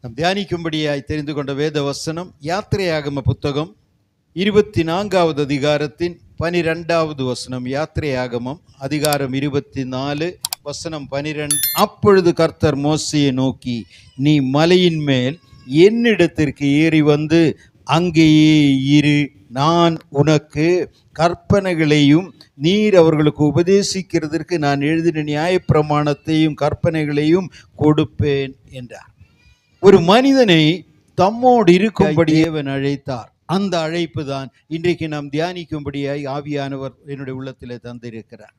நாம் தியானிக்கும்படியாய் தெரிந்து கொண்ட வேத வசனம் யாத்திரையாகம புத்தகம் 24வது அதிகாரத்தின் 12வது வசனம். யாத்திரையாகமம் அதிகாரம் 24 வசனம் 12. அப்பொழுது கர்த்தர் மோசேயை நோக்கி, நீ மலையின் மேல் என்னிடத்திற்கு ஏறி வந்து அங்கேயே இரு, நான் உனக்கு கற்பனைகளையும் நீர் அவர்களுக்கு உபதேசிக்கிறதற்கு நான் எழுதின நியாயப்பிரமாணத்தையும் கற்பனைகளையும் கொடுப்பேன் என்றார். ஒரு மனிதனை தம்மோடு இருக்கும்படி தேவன் அழைத்தார். அந்த அழைப்பு தான் இன்றைக்கு நாம் தியானிக்கும்படியாய் ஆவியானவர் என்னுடைய உள்ளத்திலே தந்திருக்கிறார்.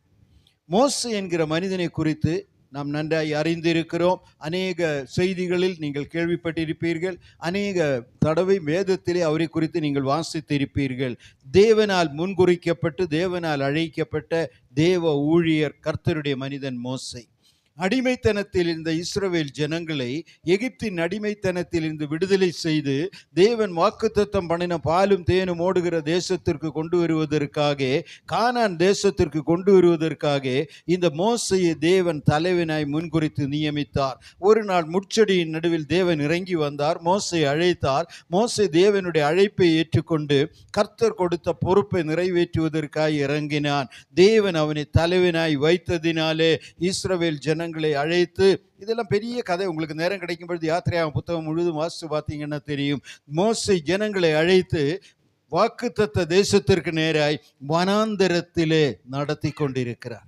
மோசே என்கிற மனிதனை குறித்து நாம் நன்றாய் அறிந்திருக்கிறோம். அநேக செய்திகளில் நீங்கள் கேள்விப்பட்டிருப்பீர்கள். அநேக தடவை வேதத்திலே அவரை குறித்து நீங்கள் வாசித்திருப்பீர்கள். தேவனால் முன்குறிக்கப்பட்டு தேவனால் அழைக்கப்பட்ட தேவ ஊழியர், கர்த்தருடைய மனிதன் மோசே. அடிமைத்தனத்தில் இருந்த இஸ்ரவேல் ஜனங்களை எகிப்தின் அடிமைத்தனத்தில் இருந்து விடுதலை செய்து தேவன் வாக்குத்தத்தம் பண்ணின பாலும் தேனும் ஓடுகிற தேசத்திற்கு கொண்டு வருவதற்காக, கானான் தேசத்திற்கு கொண்டு வருவதற்காக இந்த மோசேயை தேவன் தலைவனாய் முன்குறித்து நியமித்தார். ஒரு நாள் முட்செடியின் நடுவில் தேவன் இறங்கி வந்தார். மோசேயை அழைத்தார். மோசே தேவனுடைய அழைப்பை ஏற்றுக்கொண்டு கர்த்தர் கொடுத்த பொறுப்பை நிறைவேற்றுவதற்காக இறங்கினான். தேவன் அவனை தலைவனாய் வைத்ததினாலே இஸ்ரவேல் ஜனங்களை அழைத்து, இதெல்லாம் பெரிய கதை. உங்களுக்கு நேரம் கிடைக்கும் பொழுது யாத்திரையாகம புத்தகம் முழுதும் வாசித்து பார்த்தீங்கன்னா தெரியும். மோசே ஜனங்களை அழைத்து வாக்குத்தத்த தேசத்திற்கு நேராய் வனாந்தரத்திலே நடத்தி கொண்டிருக்கிறார்.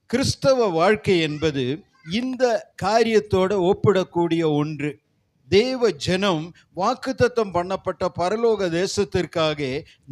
கிறிஸ்தவ வாழ்க்கை என்பது இந்த காரியத்தோட ஒப்பிடக்கூடிய ஒன்று. தேவ ஜனம் வாக்குத்தத்தம் பண்ணப்பட்ட பரலோக தேசத்திற்காக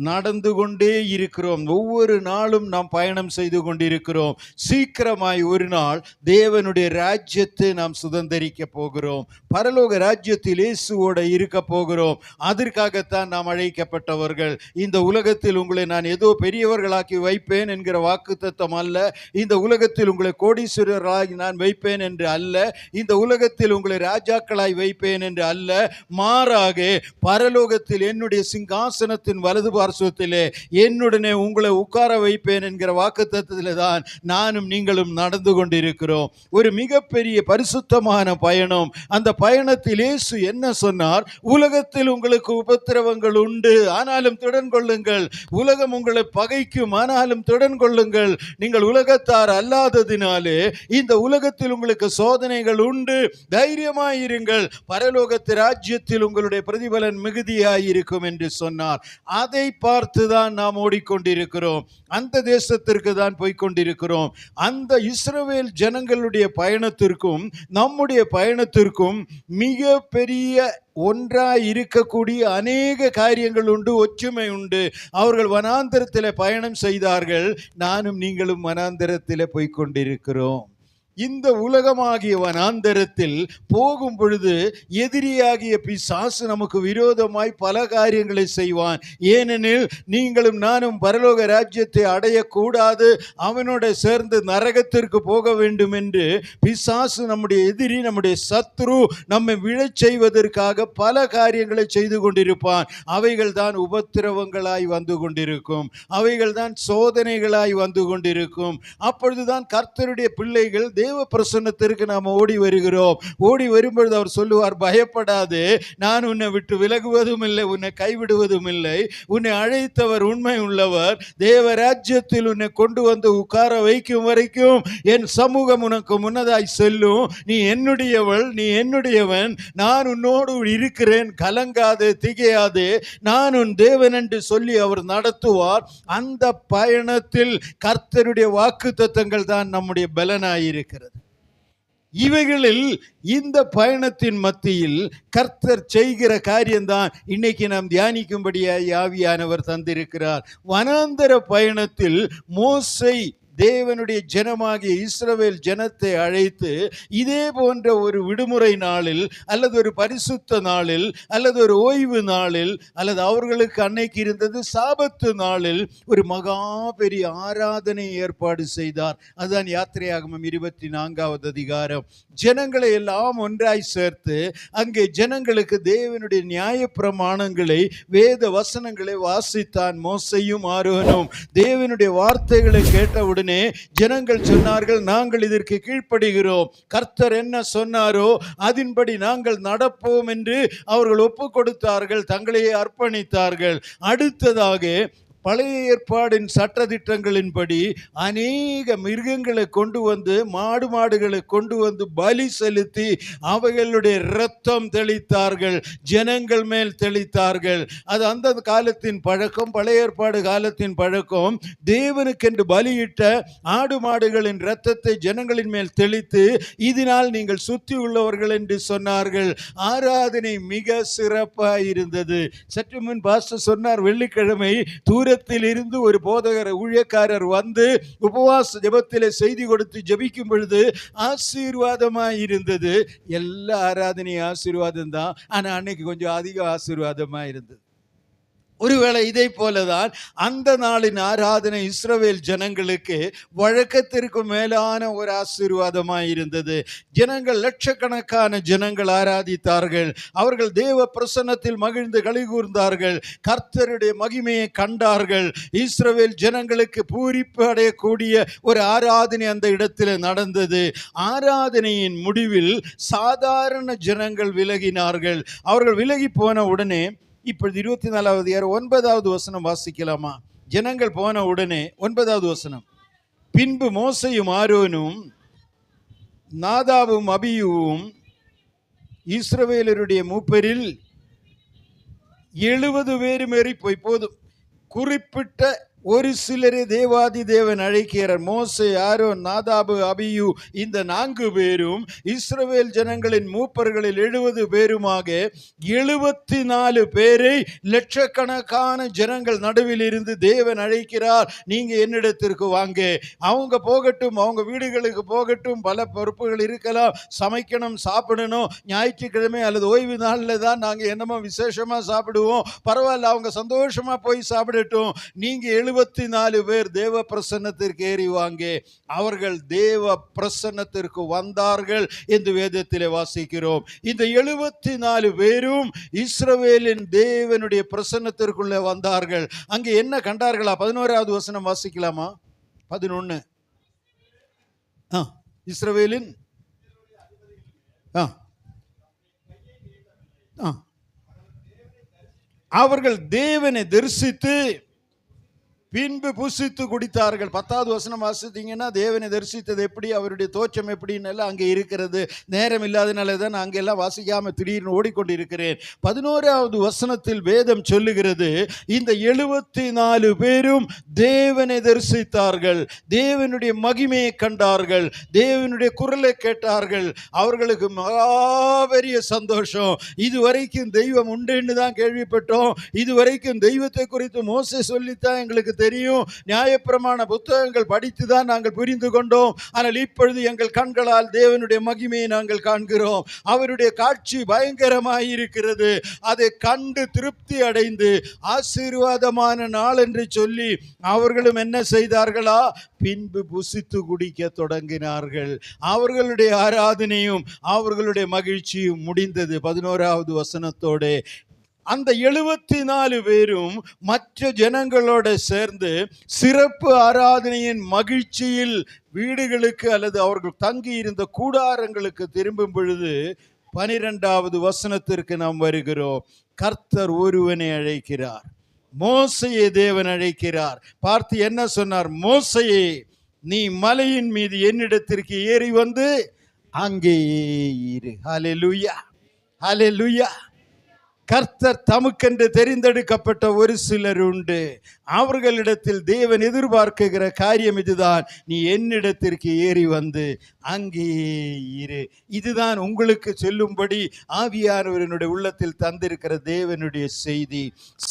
நடந்து கொண்டே இருக்கிறோம். ஒவ்வொரு நாளும் நாம் பயணம் செய்து கொண்டிருக்கிறோம். சீக்கிரமாய் ஒரு நாள் தேவனுடைய ராஜ்யத்தை நாம் சுதந்தரிக்க போகிறோம். பரலோக ராஜ்யத்தில் இயேசுவோட இருக்க போகிறோம். அதற்காகத்தான் நாம் அழைக்கப்பட்டவர்கள். இந்த உலகத்தில் உங்களை நான் ஏதோ பெரியவர்களாக்கி வைப்பேன் என்கிற வாக்குத்தத்தம் அல்ல. இந்த உலகத்தில் உங்களை கோடீஸ்வரர்களாகி நான் வைப்பேன் என்று அல்ல. இந்த உலகத்தில் உங்களை ராஜாக்களாய் வைப்பேன் என்று அல்ல. மாறாக பரலோகத்தில் என்னுடைய சிங்காசனத்தின் வலது பார்சத்திலே என்னுடனே உங்களை உட்கார வைப்பேன் என்கிற வாக்குத்தத்தத்திலே தான் நானும் நீங்களும் நடந்து கொண்டிருக்கிறோம். ஒரு மிகப்பெரிய பரிசுத்தமான பயணம். அந்த பயணத்தில் இயேசு என்ன சொன்னார்? உலகத்தில் உங்களுக்கு உபத்திரவங்கள் உண்டு, ஆனாலும் திடன் கொள்ளுங்கள். உலகம் உங்களை பகைக்கும், ஆனாலும் திடன் கொள்ளுங்கள். நீங்கள் உலகத்தார் அல்லாததினாலே இந்த உலகத்தில் உங்களுக்கு சோதனைகள் உண்டு, தைரியமாயிருங்கள். பரலோகத்து ராஜ்யத்தில் உங்களுடைய பிரதிபலன் மிகுதியாயிருக்கும் என்று சொன்னார். அதை பார்த்துதான் நாம் ஓடிக்கொண்டிருக்கிறோம். அந்த தேசத்திற்கு தான் போய்கொண்டிருக்கிறோம். அந்த இஸ்ரவேல் ஜனங்களுடைய பயணத்திற்கும் நம்முடைய பயணத்திற்கும் மிக பெரிய ஒன்றாய் இருக்கக்கூடிய அநேக காரியங்கள் உண்டு, ஒற்றுமை உண்டு. அவர்கள் வனாந்தரத்தில் பயணம் செய்தார்கள். நானும் நீங்களும் வனாந்தரத்தில் போய்கொண்டிருக்கிறோம். இந்த உலகமாகிய வனாந்தரத்தில் போகும் பொழுது எதிரியாகிய பிசாசு நமக்கு விரோதமாய் பல காரியங்களை செய்வான். ஏனெனில் நீங்களும் நானும் பரலோக ராஜ்யத்தை அடையக்கூடாது, அவனோட சேர்ந்து நரகத்திற்கு போக வேண்டும் என்று பிசாசு, நம்முடைய எதிரி, நம்முடைய சத்ரு, நம்மை விழச் செய்வதற்காக பல காரியங்களை செய்து கொண்டிருப்பான். அவைகள் தான் உபத்திரவங்களாய் வந்து கொண்டிருக்கும். அவைகள் தான் சோதனைகளாய் வந்து கொண்டிருக்கும். அப்பொழுதுதான் கர்த்தருடைய பிள்ளைகள் தேவ பிரசன்னத்திற்கு நாம் ஓடி வருகிறோம். ஓடி வரும்பொழுது அவர் சொல்லுவார், பயப்படாது, நான் உன்னை விட்டு விலகுவதும் இல்லை, உன்னை கைவிடுவதும் இல்லை. உன்னை அழைத்தவர் உண்மை உள்ளவர். தேவ ராஜ்யத்தில் உன்னை கொண்டு வந்து உட்கார வைக்கும் வரைக்கும் என் சமூகம் உனக்கு முன்னதாய் செல்லும். நீ என்னுடையவள், நீ என்னுடையவன். நான் உன்னோடு இருக்கிறேன், கலங்காது, திகையாது, நான் உன் தேவன் என்று சொல்லி அவர் நடத்துவார். அந்த பயணத்தில் கர்த்தருடைய வாக்குத்தத்தங்கள் தான் நம்முடைய பலனாயிருக்கிறது. இவைகளில் இந்த பயணத்தின் மத்தியில் கர்த்தர் செய்கிற காரியம்தான் இன்னைக்கு நாம் தியானிக்கும்படியாய் ஆவியானவர் தந்திருக்கிறார். வனாந்தர பயணத்தில் மோசே தேவனுடைய ஜனமாகிய இஸ்ரவேல் ஜனத்தை அழைத்து இதே போன்ற ஒரு விடுமுறை நாளில் அல்லது ஒரு பரிசுத்த நாளில் அல்லது ஒரு ஓய்வு நாளில் அல்லது அவர்களுக்கு அன்னைக்கு இருந்தது சாபத்து நாளில் ஒரு மகா பெரிய ஆராதனை ஏற்பாடு செய்தார். அதுதான் யாத்திரையாகமம் 24வது அதிகாரம். ஜனங்களை எல்லாம் ஒன்றாய் சேர்த்து அங்கே ஜனங்களுக்கு தேவனுடைய நியாயப்பிரமாணங்களை, வேத வசனங்களை வாசித்தான் மோசேயும் ஆரோனும். தேவனுடைய வார்த்தைகளை கேட்டவுடன் உடனே ஜனங்கள் சொன்னார்கள், நாங்கள் இதற்கு கீழ்ப்படுகிறோம், கர்த்தர் என்ன சொன்னாரோ அதன்படி நாங்கள் நடப்போம் என்று அவர்கள் ஒப்பு கொடுத்தார்கள், தங்களையே அர்ப்பணித்தார்கள். அடுத்ததாக பழைய ஏற்பாடின் சட்டதிட்டங்களின்படி அநேக மிருகங்களை கொண்டு வந்து, மாடுகளை கொண்டு வந்து பலி செலுத்தி அவைகளுடைய இரத்தம் தெளித்தார்கள், ஜனங்கள் மேல் தெளித்தார்கள். அது அந்த காலத்தின் பழக்கம், பழைய ஏற்பாடு காலத்தின் பழக்கம். தேவனுக்கென்று பலியிட்ட ஆடு மாடுகளின் இரத்தத்தை ஜனங்களின் மேல் தெளித்து, இதனால் நீங்கள் சுற்றி உள்ளவர்கள் என்று சொன்னார்கள். ஆராதனை மிக சிறப்பாக இருந்தது. சற்று முன் பாஸ்டர் சொன்னார், வெள்ளிக்கிழமை தூர இருந்து ஒரு போதகர் ஊழியக்காரர் வந்து உபவாச ஜெபத்திலே செய்தி கொடுத்து ஜெபிக்கும் பொழுது ஆசீர்வாதமாய் இருந்தது. எல்லா ஆராதனையும் ஆசீர்வாதம் தான், ஆனா அன்னைக்கு கொஞ்சம் அதிக ஆசீர்வாதமா இருந்தது. ஒருவேளை இதை போலதான் அந்த நாளின் ஆராதனை இஸ்ரவேல் ஜனங்களுக்கு வழக்கத்திற்கு மேலான ஒரு ஆசீர்வாதமாய் இருந்தது. ஜனங்கள், லட்சக்கணக்கான ஜனங்கள் ஆராதித்தார்கள். அவர்கள் தேவ பிரசன்னத்தில் மகிழ்ந்து களிகூர்ந்தார்கள், கர்த்தருடைய மகிமையை கண்டார்கள். இஸ்ரவேல் ஜனங்களுக்கு பூரிப்பு அடையக்கூடிய ஒரு ஆராதனை அந்த இடத்தில் நடந்தது. ஆராதனையின் முடிவில் சாதாரண ஜனங்கள் விலகினார்கள். அவர்கள் விலகி போன உடனே, இப்பொழுது 24வது 9வது வசனம் வாசிக்கலாமா? ஜனங்கள் போன உடனே 9வது வசனம், பின்பு மோசையும் ஆரோனும் நாதாபும் அபியூவும் இஸ்ரவேலருடைய மூப்பரில் 70 பேரும் ஏறி போய், போதும், குறிப்பிட்ட ஒரு சிலரே தேவாதி தேவன் அழைக்கிறார். மோசே, ஆரோன், நாதாபு, அபியூ, இந்த 4 பேரும் இஸ்ரவேல் ஜனங்களின் மூப்பர்களில் 70 பேருமாக 74 பேரை லட்சக்கணக்கான ஜனங்கள் நடுவில் இருந்து தேவன் அழைக்கிறார், நீங்க என்னிடத்திற்கு வாங்க. அவங்க போகட்டும், அவங்க வீடுகளுக்கு போகட்டும், பல பொறுப்புகள் இருக்கலாம், சமைக்கணும், சாப்பிடணும், ஞாயிற்றுக்கிழமை அல்லது ஓய்வு நாளில் தான் நாங்கள் என்னமோ விசேஷமா சாப்பிடுவோம், பரவாயில்ல, அவங்க சந்தோஷமா போய் சாப்பிடட்டும். நீங்க 74 பேர் தேவ பிரசன்னத்திற்கு ஏறிவாங்க. அவர்கள் தேவ பிரசன்னத்திற்கு வந்தார்கள் என்று வேதத்திலே வாசிக்கிறோம். இந்த 74 பேரும் இஸ்ரவேலின் தேவனுடைய பிரசன்னத்திற்குள்ளே வந்தார்கள். அங்கே என்ன கண்டார்களா? 11வது வசனம் வாசிக்கலாமா? 11. இஸ்ரவேலின் அவர்கள் தேவனை தரிசித்து பின்பு புசித்து குடித்தார்கள். 10வது வசனம் வாசித்தீங்கன்னா, தேவனை தரிசித்தது எப்படி, அவருடைய தோற்றம் எப்படின்னு எல்லாம் அங்கே இருக்கிறது. நேரம் இல்லாதனால தான் நான் அங்கெல்லாம் வாசிக்காம திடீர்னு ஓடிக்கொண்டிருக்கிறேன். 11வது வசனத்தில் வேதம் சொல்லுகிறது, இந்த 74 பேரும் தேவனை தரிசித்தார்கள், தேவனுடைய மகிமையை கண்டார்கள், தேவனுடைய குரலை கேட்டார்கள். அவர்களுக்கு மகாபெரிய சந்தோஷம். இதுவரைக்கும் தெய்வம் உண்டுன்னு தான் கேள்விப்பட்டோம், இதுவரைக்கும் தெய்வத்தை குறித்து மோசே சொல்லித்தான் எங்களுக்கு தெரியும், நியாயப்பிரமாண புத்தகங்கள் படித்துதான் நாங்கள் புரிந்து கொண்டோம். ஆனால் இப்பொழுது எங்கள் கண்களால் தேவனுடைய மகிமையை நாங்கள் காண்கிறோம். அவருடைய காட்சி பயங்கரமாய் இருக்கிறது. அதை கண்டு திருப்தி அடைந்து ஆசீர்வாதமான நாள் என்று சொல்லி அவர்களும் என்ன செய்தார்களா? பின்பு புசித்து குடிக்க தொடங்கினார்கள். அவர்களுடைய ஆராதனையும் அவர்களுடைய மகிழ்ச்சியும் முடிந்தது 11வது வசனத்தோடு. அந்த 74 பேரும் மற்ற ஜனங்களோட சேர்ந்து சிறப்பு ஆராதனையின் மகிழ்ச்சியில் வீடுகளுக்கு அல்லது அவர்கள் தங்கி இருந்த கூடாரங்களுக்கு திரும்பும் பொழுது 12வது வசனத்திற்கு நாம் வருகிறோம். கர்த்தர் ஒருவனை அழைக்கிறார், மோசையை தேவன் அழைக்கிறார். பார்த்து என்ன சொன்னார்? மோசையே, நீ மலையின் மீது என்னிடத்திற்கு ஏறி வந்து அங்கேயே இரு. ஹல்லேலூயா, ஹல்லேலூயா. கர்த்தர் தமக்கென்று தெரிந்தெடுக்கப்பட்ட ஒரு சிலர் உண்டு. அவர்களிடத்தில் தேவன் எதிர்பார்க்கிற காரியம் இதுதான், நீ என்னிடத்திற்கு ஏறி வந்து அங்கே இரு. இதுதான் உங்களுக்கு சொல்லும்படி ஆவியானவரினுடைய உள்ளத்தில் தந்திருக்கிற தேவனுடைய செய்தி.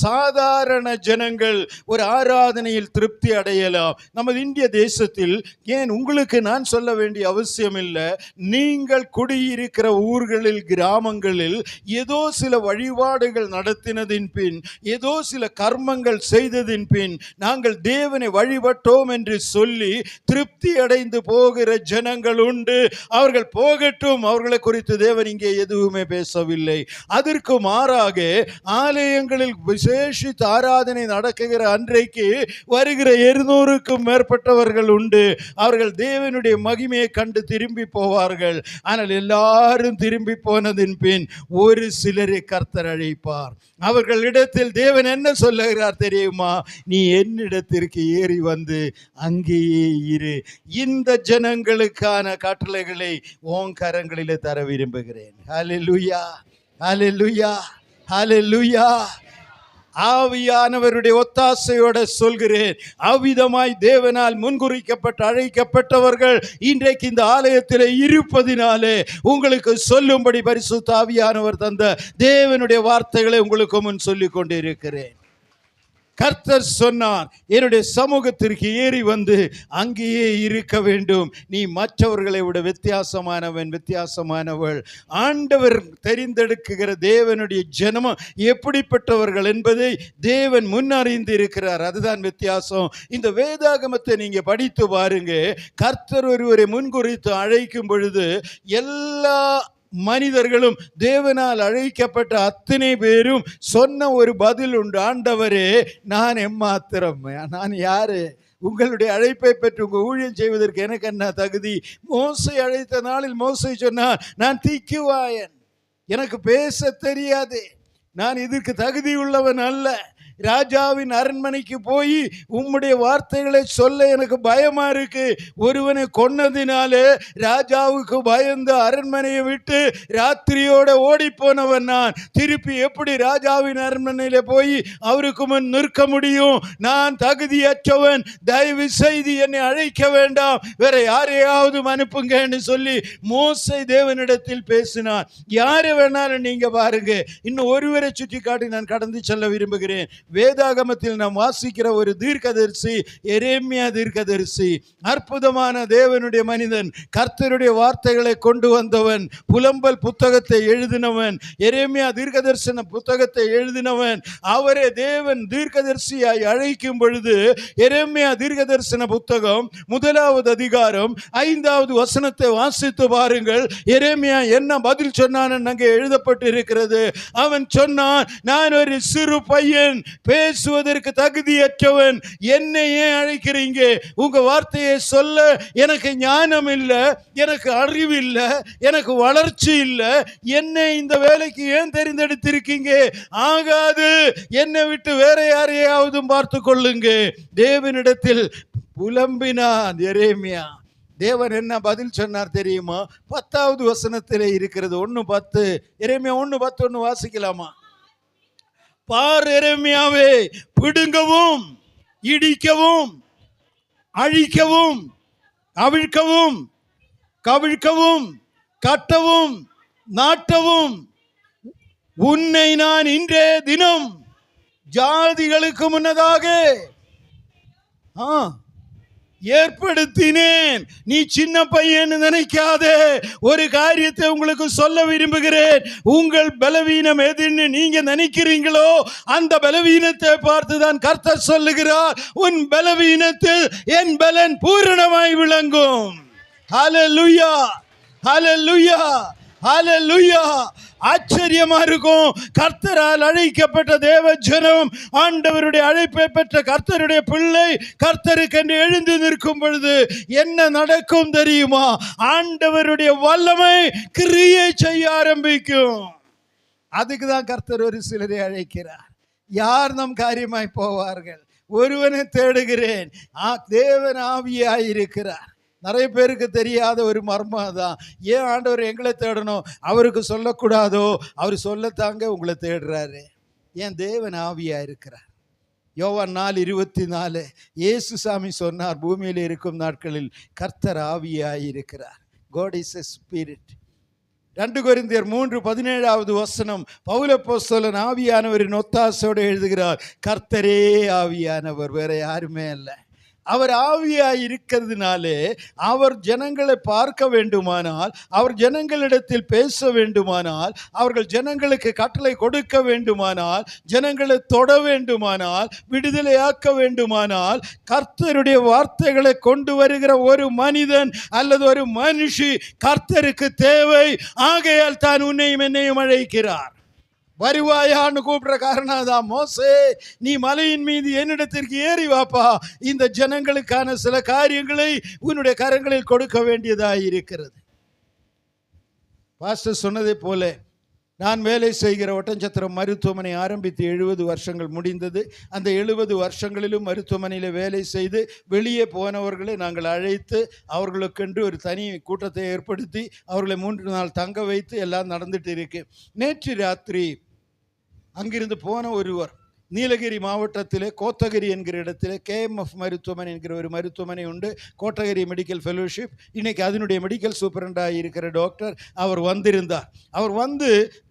சாதாரண ஜனங்கள் ஒரு ஆராதனையில் திருப்தி அடையலாம். நமது இந்திய தேசத்தில், ஏன் உங்களுக்கு நான் சொல்ல வேண்டிய அவசியம் இல்லை, நீங்கள் குடியிருக்கிற ஊர்களில், கிராமங்களில் ஏதோ சில வழிபாடு வழிபாடுகள் நடத்தினதின் பின், ஏதோ சில கர்மங்கள் செய்ததின் பின் நாங்கள் தேவனை வழிபட்டோம் என்று சொல்லி திருப்தி அடைந்து போகிற ஜனங்கள் உண்டு. அவர்கள் போகட்டும், அவர்களை குறித்து தேவன் இங்கே எதுவுமே பேசவில்லை. அதற்கு மாறாக ஆலயங்களில் விசேஷித்த ஆராதனை நடக்குகிற அன்றைக்கு வருகிற 200க்கும் மேற்பட்டவர்கள் உண்டு. அவர்கள் தேவனுடைய மகிமையை கண்டு திரும்பி போவார்கள். ஆனால் எல்லாரும் திரும்பி போனதின் பின் ஒரு சிலரை கர்த்தர் அழைப்பார். அவர்களிடத்தில் தேவன் என்ன சொல்லுகிறார் தெரியுமா? நீ என்னிடத்திற்கு ஏறி வந்து அங்கேயே இரு. இந்த ஜனங்களுக்கான கட்டளைகளை உன் கரங்களிலே தர விரும்புகிறேன். ஹல்லேலூயா, ஹல்லேலூயா, ஹல்லேலூயா. ஆவியானவருடைய ஒத்தாசையோட சொல்கிறேன், அவ்விதமாய் தேவனால் முன்குறிக்கப்பட்டு அழைக்கப்பட்டவர்கள் இன்றைக்கு இந்த ஆலயத்தில் இருப்பதினாலே உங்களுக்கு சொல்லும்படி பரிசுத்த ஆவியானவர் தந்த தேவனுடைய வார்த்தைகளை உங்களுக்கு முன் சொல்லிக் கொண்டிருக்கிறேன். கர்த்தர் சொன்னார், என்னுடைய சமூகத்திற்கு ஏறி வந்து அங்கேயே இருக்க வேண்டும். நீ மற்றவர்களை விட வித்தியாசமானவன், வித்தியாசமானவள். ஆண்டவர் தெரிந்தெடுக்குகிற தேவனுடைய ஜனமும் எப்படிப்பட்டவர்கள் என்பதை தேவன் முன்னறிந்து இருக்கிறார். அதுதான் வித்தியாசம். இந்த வேதாகமத்தை நீங்க படித்து பாருங்க. கர்த்தர் ஒருவரை முன்குறித்து அழைக்கும் பொழுது எல்லா மனிதர்களும் தேவனால் அழைக்கப்பட்ட அத்தனை பேரும் சொன்ன ஒரு பதில் உண்டு. ஆண்டவரே, நான் எம்மாத்திரம், நான் யாரு? உங்களுடைய அழைப்பை பெற்று உங்கள் ஊழியம் செய்வதற்கு எனக்கு என்ன தகுதி? மோசை அழைத்த நாளில் மோசை சொன்னார், நான் தீக்குவாயன், எனக்கு பேச தெரியாது, நான் இதற்கு தகுதி உள்ளவன் அல்ல. ராஜாவின் அரண்மனைக்கு போய் உம்முடைய வார்த்தைகளை சொல்ல எனக்கு பயமா இருக்கு. ஒருவனை கொன்னதினாலே ராஜாவுக்கு பயந்து அரண்மனையை விட்டு ராத்திரியோட ஓடி போனவன் நான். திருப்பி எப்படி ராஜாவின் அரண்மனையில போய் அவருக்கு முன் நிற்க முடியும்? நான் தகுதியற்றவன், தயவு செய்து என்னை அழைக்க வேண்டாம், வேற யாரையாவது அனுப்புங்கன்னு சொல்லி மோசே தேவனிடத்தில் பேசினான். யாரை வேணாலும் நீங்க பாருங்க. இன்னும் ஒருவரை சுற்றி காட்டி நான் கடந்து செல்ல விரும்புகிறேன். வேதாகமத்தில் நாம் வாசிக்கிற ஒரு தீர்க்கதரிசி எரேமியா தீர்க்கதரிசி. அற்புதமான தேவனுடைய மனிதன், கர்த்தருடைய வார்த்தைகளை கொண்டு வந்தவன், புலம்பல் புத்தகத்தை எழுதினவன், எரேமியா தீர்க்கதரிசன புத்தகத்தை எழுதினவன். அவரே தேவன் தீர்க்கதரிசியாய் அழைக்கும் பொழுது எரேமியா தீர்க்கதரிசன புத்தகம் 1வது அதிகாரம் 5வது வசனத்தை வாசித்து பாருங்கள். எரேமியா என்ன பதில் சொன்னான் அங்கே எழுதப்பட்டு இருக்கிறது. அவன் சொன்னான், நான் ஒரு சிறு பையன், பேசுவதற்கு தகுதியற்றவன், என்னை ஏன் அழைக்கிறீங்க? உங்க வார்த்தையை சொல்ல எனக்கு ஞானம் இல்லை, எனக்கு அறிவு இல்லை, எனக்கு வளர்ச்சி இல்லை. என்னை இந்த வேலைக்கு ஏன் தெரிந்தெடுத்திருக்கீங்க? ஆகாது, என்னை விட்டு வேற யாரையாவது பார்த்து கொள்ளுங்க. தேவனிடத்தில் புலம்பினான் எரேமியா. தேவன் என்ன பதில் சொன்னார் தெரியுமா? 10வது வசனத்திலே இருக்கிறது. 1:10, எரேமியா 1:10 வாசிக்கலாமா? பார் எரேமியாவே, பிடுங்கவும் இடிக்கவும் அழிக்கவும் அவிழ்க்கவும் கவிழ்க்கவும் கட்டவும் நாட்டவும் உன்னை நான் இன்றைய தினம் ஜாதிகளுக்கு முன்னதாக ஏற்படுத்தினேன். நீ சின்ன பையன் நினைக்காதே. ஒரு காரியத்தை உங்களுக்கு சொல்ல விரும்புகிறேன். உங்கள் பலவீனம் எதுன்னு நீங்க நினைக்கிறீங்களோ அந்த பலவீனத்தை பார்த்துதான் கர்த்தர் சொல்லுகிறார், உன் பலவீனத்தில் என் பலன் பூரணமாய் விளங்கும். ஹல்லேலூயா, ஹல்லேலூயா, ஹல்லேலூயா. ஆச்சரியமா இருக்கும். கர்த்தரால் அழைக்கப்பட்ட தேவ ஜனம், ஆண்டவருடைய அழைப்பை பெற்ற கர்த்தருடைய பிள்ளை கர்த்தருக்கு என்று எழுந்து நிற்கும் பொழுது என்ன நடக்கும் தெரியுமா? ஆண்டவருடைய வல்லமை கிரியை செய்ய ஆரம்பிக்கும். அதுக்கு தான் கர்த்தர் ஒரு சிலரை அழைக்கிறார். யார் நம் காரியமாய் போவார்கள்? ஒருவனை தேடுகிறேன், தேவன் ஆவியாய் இருக்கிறார். நிறைய பேருக்கு தெரியாத ஒரு மர்மம் தான். ஏன் ஆண்டவர் எங்களை தேடணும்? அவருக்கு சொல்லக்கூடாதோ? அவர் சொல்லத்தாங்க உங்களை தேடுறாரு. ஏன்? தேவன் ஆவியா இருக்கிறார். யோவான் 4:24 இயேசு சாமி சொன்னார், பூமியில் இருக்கும் நாட்களில் கர்த்தர் ஆவியாய் இருக்கிறார். God is a spirit. 2 கொரிந்தியர் 3:17 வசனம் பவுலப்போஸ்தலன் ஆவியானவரின் ஒத்தாசையோடு எழுதுகிறார், கர்த்தரே ஆவியானவர், வேற யாருமே இல்லை. அவர் ஆவியாய் இருக்கிறதுனாலே அவர் ஜனங்களை பார்க்க வேண்டுமானால், அவர் ஜனங்களிடத்தில் பேச வேண்டுமானால், அவர்கள் ஜனங்களுக்கு கட்டளை கொடுக்க வேண்டுமானால், ஜனங்களை தொட வேண்டுமானால், விடுதலையாக்க வேண்டுமானால், கர்த்தருடைய வார்த்தைகளை கொண்டு வருகிற ஒரு மனிதன் அல்லது ஒரு மனுஷி கர்த்தருக்கு தேவை. ஆகையால் தான் உன்னையும் என்னையும் அழைக்கிறார். வருவாயான்னு கூப்பிடுற காரணம் தான், மோசே நீ மலையின் மீது என்னிடத்திற்கு ஏறி வாப்பா, இந்த ஜனங்களுக்கான சில காரியங்களை உன்னுடைய கரங்களில் கொடுக்க வேண்டியதாக இருக்கிறது. பாஸ்டர் சொன்னதை போல நான் வேலை செய்கிற ஒட்டன்சத்திரம் மருத்துவமனை ஆரம்பித்து 70 வருஷங்கள் முடிந்தது. அந்த 70 வருஷங்களிலும் மருத்துவமனையில் வேலை செய்து வெளியே போனவர்களை நாங்கள் அழைத்து அவர்களுக்கென்று ஒரு தனி கூட்டத்தை ஏற்படுத்தி அவர்களை 3 நாள் தங்க வைத்து எல்லாம் நடந்துட்டு இருக்கு. நேற்று ராத்திரி அங்கிருந்து போன ஒருவர் நீலகிரி மாவட்டத்திலே கோத்தகிரி என்கிற இடத்திலே KMF மருத்துவமனை என்கிற ஒரு மருத்துவமனை உண்டு. Kotagiri medical fellowship. இன்னைக்கு அதனுடைய மெடிக்கல் சூப்பரண்டாக இருக்கிற டாக்டர் அவர் வந்திருந்தார். அவர் வந்து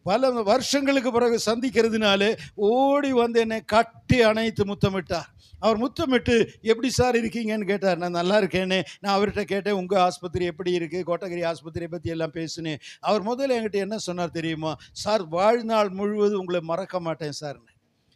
பல வருஷங்களுக்கு பிறகு சந்திக்கிறதுனாலே ஓடி வந்து என்னை கட்டி அணைத்து முத்தமிட்டார். அவர் முத்தமிட்டு எப்படி சார் இருக்கீங்கன்னு கேட்டார். நான் நல்லா இருக்கேன்னு நான் அவர்கிட்ட கேட்டேன், உங்கள் ஆஸ்பத்திரி எப்படி இருக்குது, கோத்தகிரி ஆஸ்பத்திரியை பற்றி எல்லாம் பேசுனேன். அவர் முதல்ல என்கிட்ட என்ன சொன்னார் தெரியுமா? சார், வாழ்நாள் முழுவதும் உங்களை மறக்க மாட்டேன் சார்னு.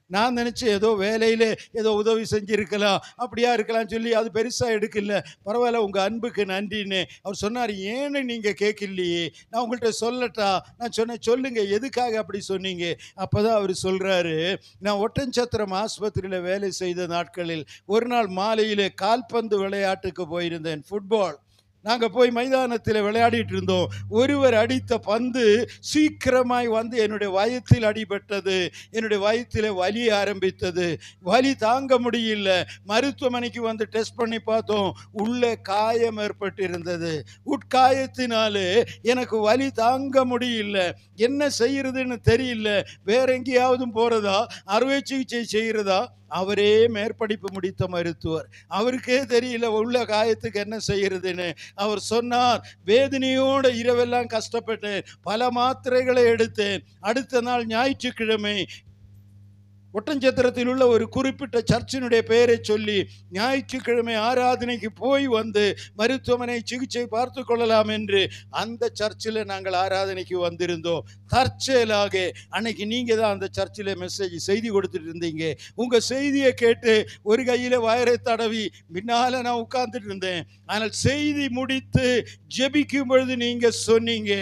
நான் நினச்சேன் ஏதோ வேலையில் ஏதோ உதவி செஞ்சுருக்கலாம், அப்படியா இருக்கலாம்னு சொல்லி அது பெருசாக எடுக்கல. பரவாயில்ல, உங்கள் அன்புக்கு நன்றின்னு. அவர் சொன்னார், ஏன்னு நீங்கள் கேட்கலையே, நான் உங்கள்கிட்ட சொல்லட்டா? நான் சொன்னேன், சொல்லுங்கள், எதுக்காக அப்படி சொன்னீங்க? அப்போ தான் அவர் சொல்கிறாரு, நான் ஒட்டன்சத்திரம் ஆஸ்பத்திரியில் வேலை செய்த நாட்களில் ஒரு நாள் மாலையில் கால்பந்து விளையாட்டுக்கு போயிருந்தேன், ஃபுட்பால். நாங்கள் போய் மைதானத்தில் விளையாடிட்டு இருந்தோம். ஒருவர் அடித்த பந்து சீக்கிரமாய் வந்து என்னுடைய வயிற்றில் அடிபட்டது. என்னுடைய வயிற்றில் வலி ஆரம்பித்தது. வலி தாங்க முடியல. மருத்துவமனைக்கு வந்து டெஸ்ட் பண்ணி பார்த்தோம். உள்ளே காயம் ஏற்பட்டிருந்தது. உட்காயத்தினாலே எனக்கு வலி தாங்க முடியல. என்ன செய்யறதுன்னு தெரியல. வேற எங்கேயாவது போகிறதா, அறுவை சிகிச்சை செய்கிறதா? அவரே மேற்படிப்பு முடித்த மருத்துவர். அவருக்கே தெரியல உள்ள காயத்துக்கு என்ன செய்யறதுன்னு. அவர் சொன்னார், வேதனையோடு இரவெல்லாம் கஷ்டப்பட்டேன், பல மாத்திரைகளை எடுத்தேன். அடுத்த நாள் ஞாயிற்றுக்கிழமை ஒட்டன்சத்திரத்தில் உள்ள ஒரு குறிப்பிட்ட சர்ச்சினுடைய பெயரை சொல்லி ஞாயிற்றுக்கிழமை ஆராதனைக்கு போய் வந்து மருத்துவமனை சிகிச்சை பார்த்து கொள்ளலாம் என்று அந்த சர்ச்சில் நாங்கள் ஆராதனைக்கு வந்திருந்தோம். தற்செயலாக அன்னைக்கு நீங்கள் தான் அந்த சர்ச்சில் செய்தி கொடுத்துட்டு இருந்தீங்க. உங்கள் செய்தியை கேட்டு ஒரு கையில் வயரை தடவி பின்னால் நான் உட்கார்ந்துட்டு இருந்தேன். ஆனால் செய்தி முடித்து ஜெபிக்கும் பொழுது நீங்கள் சொன்னீங்க,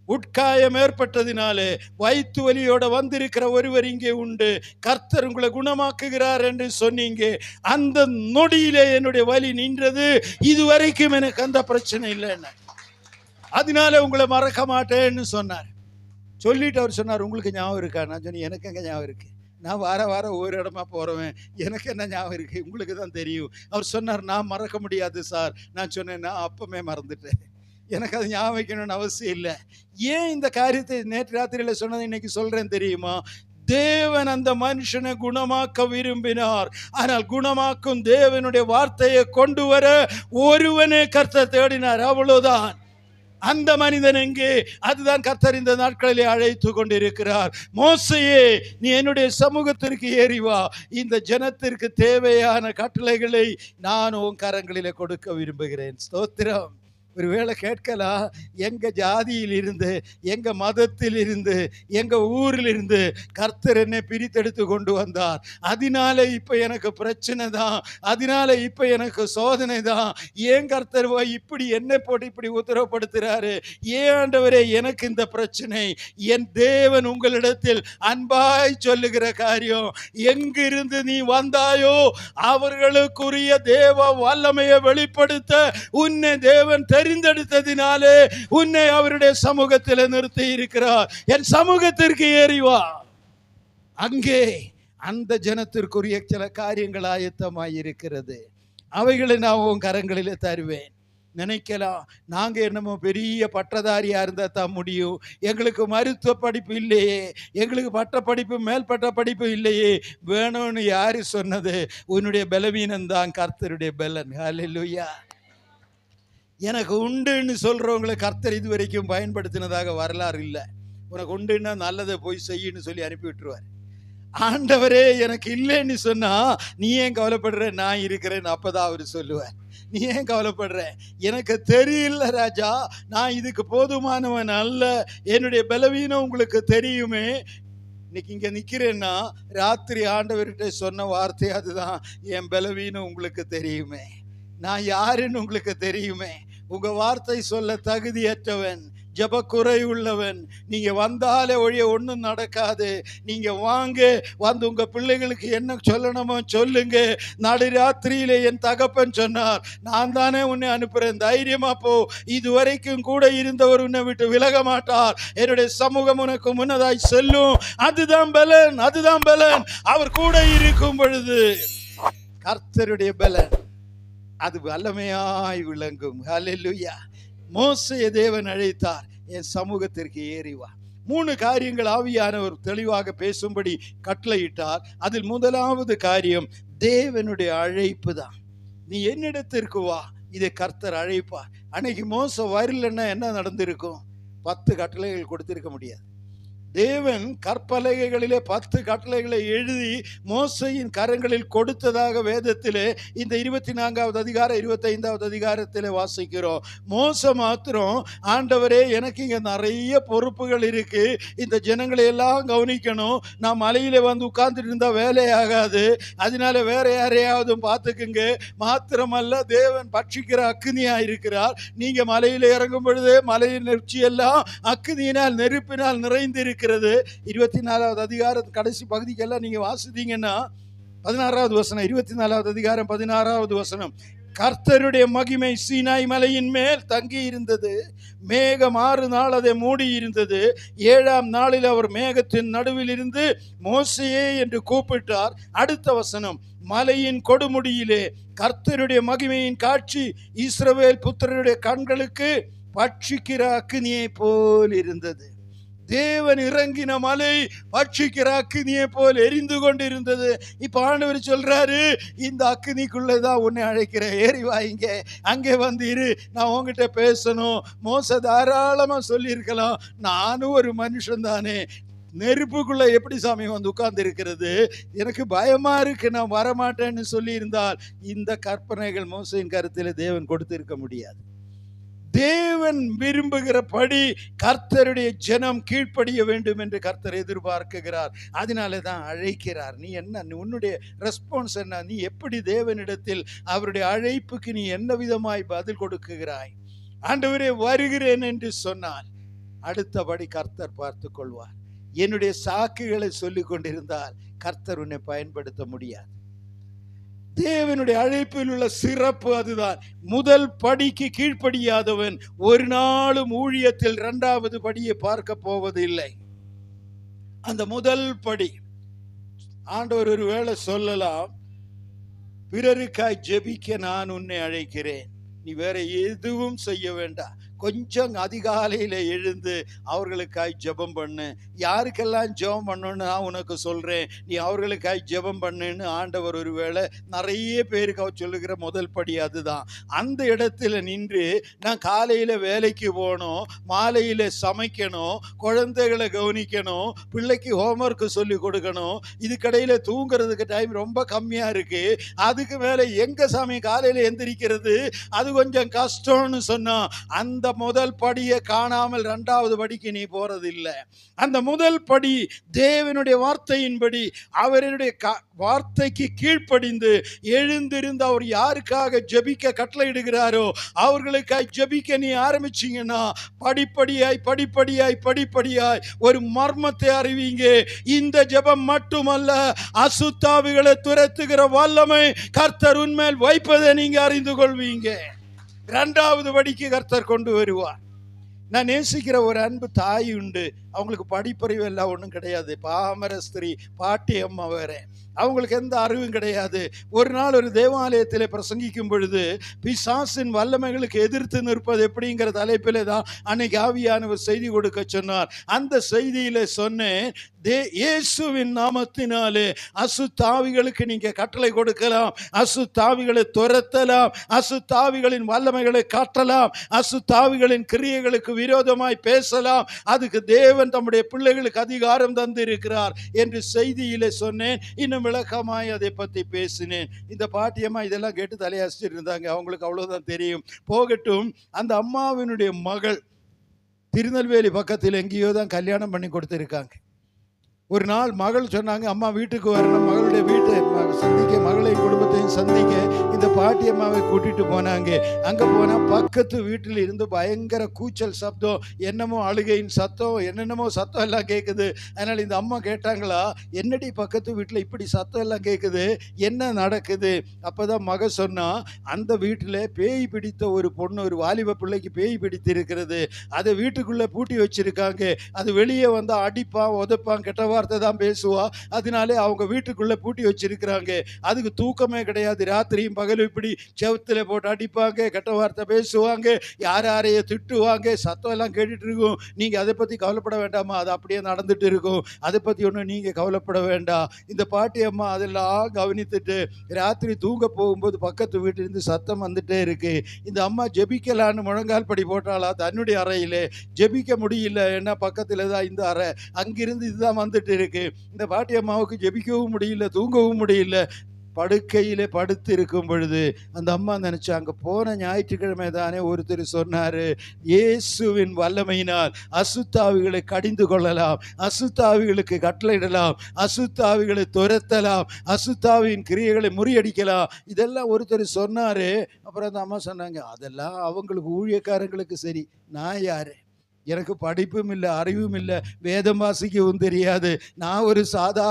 உட்காயம் ஏற்பட்டதினாலே வயிற்று வலியோட வந்திருக்கிற ஒருவர் இங்கே உண்டு, கர்த்தர் உங்களை குணமாக்குகிறார் என்று சொன்னீங்க. அந்த நொடியிலே என்னுடைய வலி நின்றது. இதுவரைக்கும் எனக்கு அந்த பிரச்சனை இல்லைன்னு, அதனால உங்களை மறக்க மாட்டேன்னு சொன்னார். சொல்லிட்டு அவர் சொன்னார், உங்களுக்கு ஞாபகம் இருக்கா? நான் சொன்னேன், எனக்கு எங்க ஞாபகம் இருக்கு, நான் வாரம் ஒரு இடமா போறவன், எனக்கு என்ன ஞாபகம் இருக்கு, உங்களுக்கு தான் தெரியும். அவர் சொன்னார், நான் மறக்க முடியாது சார். நான் சொன்னேன், நான் அப்பமே மறந்துட்டேன், எனக்கு அது ஞாபகம் வைக்கணும்னு அவசியம் இல்லை. ஏன் இந்த காரியத்தை நேற்று ராத்திரியில் சொன்னதை இன்னைக்கு சொல்றேன் தெரியுமா? தேவன் அந்த மனுஷனை குணமாக்க விரும்பினார். ஆனால் குணமாக்கும் தேவனுடைய வார்த்தையை கொண்டு வர ஒருவனே கர்த்தர் தேடினார், அவ்வளவுதான். அந்த மனிதன் எங்கே? அதுதான் கர்த்தர் இந்த நாட்களிலே அழைத்து கொண்டிருக்கிறார். மோசேயே, நீ என்னுடைய சமூகத்திற்கு ஏறி வா, இந்த ஜனத்திற்கு தேவையான கட்டளைகளை நான் உன் கரங்களிலே கொடுக்க விரும்புகிறேன். ஸ்தோத்திரம். ஒருவேளை கேட்கலாம், எங்க ஜாதியில் இருந்து, எங்க மதத்தில் இருந்து, எங்க ஊரில் இருந்து கர்த்தர் என்னை பிரித்தெடுத்து கொண்டு வந்தார், அதனால இப்ப எனக்கு பிரச்சனை தான், அதனால இப்ப எனக்கு சோதனை தான். ஏன் கர்த்தர் இப்படி என்னை போட்டு இப்படி உத்தரவுப்படுத்துறாரு? ஏன் ஆண்டவரே எனக்கு இந்த பிரச்சனை? என் தேவன் உங்களிடத்தில் அன்பாய் சொல்லுகிற காரியம், எங்கிருந்து நீ வந்தாயோ அவர்களுக்குரிய தேவ வல்லமையை வெளிப்படுத்த உன்னை தேவன் தெரிந்தெடுத்ததினாலே உன்னை அவருடைய சமூகத்தில் நிறுத்தி இருக்கிறார். என் சமூகத்திற்கு ஏறிவா, அங்கே அந்த ஜனத்திற்குரிய சில காரியங்கள் ஆயத்தமாய் இருக்கிறது. அவைகளை நான் உன் கரங்களிலே தருவேன். நினைக்கலாம், நாங்க என்னமோ பெரிய பட்டதாரியா இருந்தா தான் முடியும், எங்களுக்கு மருத்துவ படிப்பு இல்லையே, எங்களுக்கு பட்ட படிப்பு மேல்பட்ட படிப்பு இல்லையே. வேணும்னு யாரு சொன்னது? உன்னுடைய பலவீனம் தான் கர்த்தருடைய பலன். ஹல்லேலூயா. எனக்கு உண்டுன்னு சொல்றவங்களை கர்த்தர் இது வரைக்கும் பயன்படுத்தினதாக வரலாறு இல்லை. உனக்கு உண்டுன்னா நல்லதை போய் செய்யுன்னு சொல்லி அனுப்பி விட்டுருவார். ஆண்டவரே எனக்கு இல்லைன்னு சொன்னா நீ ஏன் கவலைப்படுற, நான் இருக்கிறேன். அப்பதான் அவரு சொல்லுவார், நீ ஏன் கவலைப்படுற, எனக்கு தெரியல ராஜா, நான் இதுக்கு போதுமானவன் அல்ல, என்னுடைய பலவீனம் உங்களுக்கு தெரியுமே. இன்னைக்கு இங்க நிக்கிறேன்னா ராத்திரி ஆண்டவர்கிட்ட சொன்ன வார்த்தை அதுதான், என் பலவீனம் உங்களுக்கு தெரியுமே, நான் யாருன்னு உங்களுக்கு தெரியுமே, உங்க வார்த்தை சொல்ல தகுதியற்றவன், ஜப குறை உள்ளவன், நீங்க வந்தாலே ஒழிய ஒன்றும் நடக்காது, நீங்க வாங்க, வந்து உங்க பிள்ளைகளுக்கு என்ன சொல்லணுமோ சொல்லுங்க. நடுராத்திரியிலே என் தகப்பன் சொன்னார், நான் தானே உன்னை அனுப்புறேன், தைரியமா போ, இதுவரைக்கும் கூட இருந்தவர் உன்னை விட்டு விலக மாட்டார், என்னுடைய சமூகம் உனக்கு முன்னதாய் செல்லும். அதுதான் பலன், அதுதான் பலன். அவர் கூட இருக்கும் பொழுது கர்த்தருடைய பலன் அது வல்லமையாய் விளங்கும். ஹல்லேலூயா. மோசேயை தேவன் அழைத்தார், என் சமூகத்திற்கு ஏறி வா. 3 காரியங்கள் ஆவியானவர் தெளிவாக பேசும்படி கட்டளையிட்டார். அதில் முதலாவது காரியம் தேவனுடைய அழைப்பு தான். நீ என்னிடத்திற்கு வா, இதை கர்த்தர் அழைப்பார். அன்னைக்கு மோசே வரலன்னா என்ன நடந்திருக்கும்? 10 கட்டளைகள் கொடுத்திருக்க முடியாது. தேவன் கற்பலகைகளிலே 10 கட்டளைகளை எழுதி மோசையின் கரங்களில் கொடுத்ததாக வேதத்திலே இந்த 24வது அதிகாரம் 25வது அதிகாரத்திலே வாசிக்கிறோம். மோசே மாத்திரம், ஆண்டவரே எனக்கு இங்க நிறைய பொறுப்புகள் இருக்கு, இந்த ஜனங்களை எல்லாம் கவனிக்கணும், நான் மலையில வந்து உட்கார்ந்துட்டு இருந்தா வேலையாகாது, அதனால வேற யாரையாவது பார்த்துக்குங்க. மாத்திரமல்ல, தேவன் பட்சிக்கிற அக்கினியா இருக்கிறார், நீங்க மலையில இறங்கும் பொழுது மலையின் நெருச்சி எல்லாம் அக்கினியினால் நெருப்பினால் நிறைந்து இருக்கு. 24வது அதிகாரம் கடைசி பகுதிக்கெல்லாம் நீங்க வாசித்தீங்கன்னா 16வது வசனம், 24வது அதிகாரம் 16வது வசனம், கர்த்தருடைய மகிமை சீனாய் மலையின் மேல் தங்கி இருந்தது, மேகம் 6 நாள் அதை மூடி இருந்தது, 7ஆம் நாளில் அவர் மேகத்தின் நடுவில் இருந்து மோசேயே என்று கூப்பிட்டார். அடுத்த வசனம், மலையின் கொடுமுடியிலே கர்த்தருடைய மகிமையின் காட்சி இஸ்ரவேல் புத்திரருடைய கண்களுக்கு பட்சிக்கிற அக்கினியை போல் இருந்தது. தேவன் இறங்கின மலை பட்சிக்கிற அக்கினியை போல் எரிந்து கொண்டிருந்தது. இப்ப ஆண்டவர் சொல்றாரு, இந்த அக்கினிக்குள்ளதான் உன்னை அழைக்கிறேன், ஏறி வாங்க, அங்கே வந்து இரு, நான் உங்ககிட்ட பேசணும். மோசே தாராளமா சொல்லியிருக்கலாம், நானும் ஒரு மனுஷன் தானே, நெருப்புக்குள்ள எப்படி சாமி வந்து உட்கார்ந்து இருக்கிறது, எனக்கு பயமா இருக்கு, நான் வரமாட்டேன்னு சொல்லி இருந்தால் இந்த கற்பனைகள் மோசையின் கருத்தில் தேவன் கொடுத்திருக்க முடியாது. தேவன் விரும்புகிறபடி கர்த்தருடைய ஜனம் கீழ்ப்படிய வேண்டும் என்று கர்த்தர் எதிர்பார்க்கிறார். அதனால தான் அழைக்கிறார். நீ என்ன, உன்னுடைய ரெஸ்பான்ஸ் என்ன, நீ எப்படி தேவனிடத்தில் அவருடைய அழைப்புக்கு நீ என்ன விதமாய் பதில் கொடுக்குகிறாய்? ஆண்டவரே வருகிறேன் என்று சொன்னால் அடுத்தபடி கர்த்தர் பார்த்து கொள்வார். என்னுடைய சாக்குகளை சொல்லிக் கொண்டிருந்தால் கர்த்தர் உன்னை பயன்படுத்த முடியாது. தேவனுடைய அழைப்பில் உள்ள சிறப்பு அதுதான். முதல் படிக்கு கீழ்ப்படியாதவன் ஒரு நாளும் ஊழியத்தில் 2வது படியை பார்க்க போவதில்லை. அந்த முதல் படி ஆண்டவர் ஒரு வேளை சொல்லலாம், பிறருக்காய் ஜெபிக்க நான் உன்னை அழைக்கிறேன், நீ வேற எதுவும் செய்ய வேண்டாம், கொஞ்சம் அதிகாலையில் எழுந்து அவர்களுக்காய் ஜெபம் பண்ணு, யாருக்கெல்லாம் ஜெபம் பண்ணணும்னு நான் உனக்கு சொல்றேன், நீ அவர்களுக்காய் ஜெபம் பண்ணுன்னு ஆண்டவர் ஒருவேளை நிறைய பேருக்கு அவர் சொல்லுகிற முதல் படி அதுதான். அந்த இடத்துல நின்று நான் காலையில வேலைக்கு போகணும், மாலையில சமைக்கணும், குழந்தைகளை கவனிக்கணும், பிள்ளைக்கு ஹோம்ஒர்க் சொல்லி கொடுக்கணும், இதுக்கடையில தூங்குறதுக்கு டைம் ரொம்ப கம்மியா இருக்கு, அதுக்கு மேல எங்க சாமி காலையில எந்திரிக்கிறது, அது கொஞ்சம் கஷ்டம்னு சொன்னா அந்த முதல் படியை காணாமல் 2வது படிக்கு நீ போறதில்லை. அந்த முதல் படி தேவனுடைய வார்த்தையின்படி அவருடைய வார்த்தைக்கு கீழ்ப்படிந்து எழுந்திருந்து அவர் யாருக்காக ஜெபிக்க கட்டளையிடுகிறாரோ அவர்களுக்காக ஜெபிக்க நீ ஆரம்பிச்சீங்கன்னா படிப்படியாய் படிப்படியாய் படிப்படியாய் ஒரு மர்மத்தை அறிவீங்க. இந்த ஜெபம் மட்டுமல்ல, அசுத்தாவிகளை துரத்துகிற வல்லமை கர்த்தர் உன்மேல் வைப்பதை நீங்க அறிந்து கொள்வீங்க. 2வது படிக்கு கர்த்தர் கொண்டு வருவார். நான் நேசிக்கிற ஒரு அன்பு தாய் உண்டு, அவங்களுக்கு படிப்பறிவு எல்லாம் ஒன்றும் கிடையாது, பாமர ஸ்திரீ, பாட்டி அம்மா வேற, அவங்களுக்கு எந்த அறிவும் கிடையாது. ஒரு நாள் ஒரு தேவாலயத்தில் பிரசங்கிக்கும் பொழுது பிசாசின் வல்லமைகளுக்கு எதிர்த்து நிற்பது எப்படிங்கிற தலைப்பிலே தான் அன்னைக்கு ஆவியானவர் செய்தி கொடுக்க சொன்னார். அந்த செய்தியில சொன்னேன், இயேசுவின் நாமத்தினாலே அசுத்தாவிகளுக்கு நீங்க கட்டளை கொடுக்கலாம், அசுத்தாவிகளை துரத்தலாம், அசுத்தாவிகளின் வல்லமைகளை காட்டலாம், அசுத்தாவிகளின் கிரியைகளுக்கு விரோதமாய் பேசலாம். அதுக்கு தேவன் தேவன் தம்முடைய பிள்ளைகளுக்கு அதிகாரம் தந்து இருக்கிறார் என்று செய்தியிலே சொன்னேன். இன்னும் விளக்கமாய் அதை பற்றி பேசினேன். இந்த பாட்டியம்மா இதெல்லாம் கேட்டு தலையசிட்டு இருந்தாங்க. அவங்களுக்கு அவ்வளவுதான் தெரியும். போகட்டும். அந்த அம்மாவினுடைய மகள் திருநெல்வேலி பக்கத்தில் எங்கேயோ தான் கல்யாணம் பண்ணி கொடுத்துருக்காங்க. ஒரு நாள் மகள் சொன்னாங்க, அம்மா வீட்டுக்கு வரணும், மகளுடைய வீட்டை சந்திக்க, மகளையும் குடும்பத்தையும் சந்திக்க இந்த பாட்டியம்மாவை கூட்டிட்டு போனாங்க. அங்கே போனால் பக்கத்து வீட்டில் இருந்து பயங்கர கூச்சல் சப்தம், என்னமோ அழுகையின் சத்தம், என்னென்னமோ சத்தம் எல்லாம் கேட்குது. அதனால் இந்த அம்மா கேட்டாங்களா, என்னடி பக்கத்து வீட்டில் இப்படி சத்தம் எல்லாம் கேட்குது, என்ன நடக்குது? அப்போ தான் மக சொன்னா, அந்த வீட்டில் பேய் பிடித்த ஒரு பொண்ணு, ஒரு வாலிப பிள்ளைக்கு பேய் பிடித்து இருக்கிறது. அதை வீட்டுக்குள்ளே பூட்டி வச்சிருக்காங்க. அது வெளியே வந்தால் அடிப்பான், உதைப்பான், கெட்ட வார்த்தை தான் பேசுவா. அதனாலே அவங்க வீட்டுக்குள்ள பூட்டி வச்சிருக்கிறாங்க. அதுக்கு தூக்கமே கிடையாது. ராத்திரியும் பகலும் இப்படி செவத்துல போட்டு அடிப்பாங்க, கெட்ட வார்த்தை பேசுவாங்க, யாரைய திட்டுவாங்க, சத்தம் எல்லாம் கேட்டுட்டு இருக்கும். நீங்க அதை பத்தி கவலைப்பட வேண்டாமா, அது அப்படியே நடந்துட்டு இருக்கும். அதை பத்தி ஒன்றும் நீங்க கவலைப்பட வேண்டாம். இந்த பாட்டி அம்மா அதெல்லாம் கவனித்துட்டு ராத்திரி தூங்க போகும்போது பக்கத்து வீட்டிலிருந்து சத்தம் வந்துட்டே இருக்கு. இந்த அம்மா ஜெபிக்கலான்னு முழங்கால் படி போட்டாளா தன்னுடைய அறையிலே. ஜெபிக்க முடியல, ஏன்னா பக்கத்துல தான் இந்த அறை, அங்கிருந்து இதுதான் வந்துட்டு இருக்கு. இந்த பாட்டி அம்மாவுக்கு ஜெபிக்கவும் முடியல, தூங்கவும் முடியல. படுக்கையிலே படுத்து இருக்கும் பொழுது அந்த அம்மா நினைச்சாங்க, போன ஞாயிற்றுக்கிழமை தானே ஒருத்தர் சொன்னாரு, இயேசுவின் வல்லமையினால் அசுத்தாவிகளை கடிந்து கொள்ளலாம், அசுத்தாவிகளுக்கு கட்டளையிடலாம், அசுத்தாவிகளை துரத்தலாம், அசுத்தாவின் கிரியைகளை முறியடிக்கலாம், இதெல்லாம் ஒருத்தர் சொன்னாரு. அப்புறம் அந்த அம்மா சொன்னாங்க, அதெல்லாம் அவங்களுக்கு ஊழியக்காரங்களுக்கு சரி, நான் யாரு? எனக்கு படிப்பும் இல்லை, அறிவும் இல்லை, வேதம் வாசிக்கவும் தெரியாது. நான் ஒரு சாதா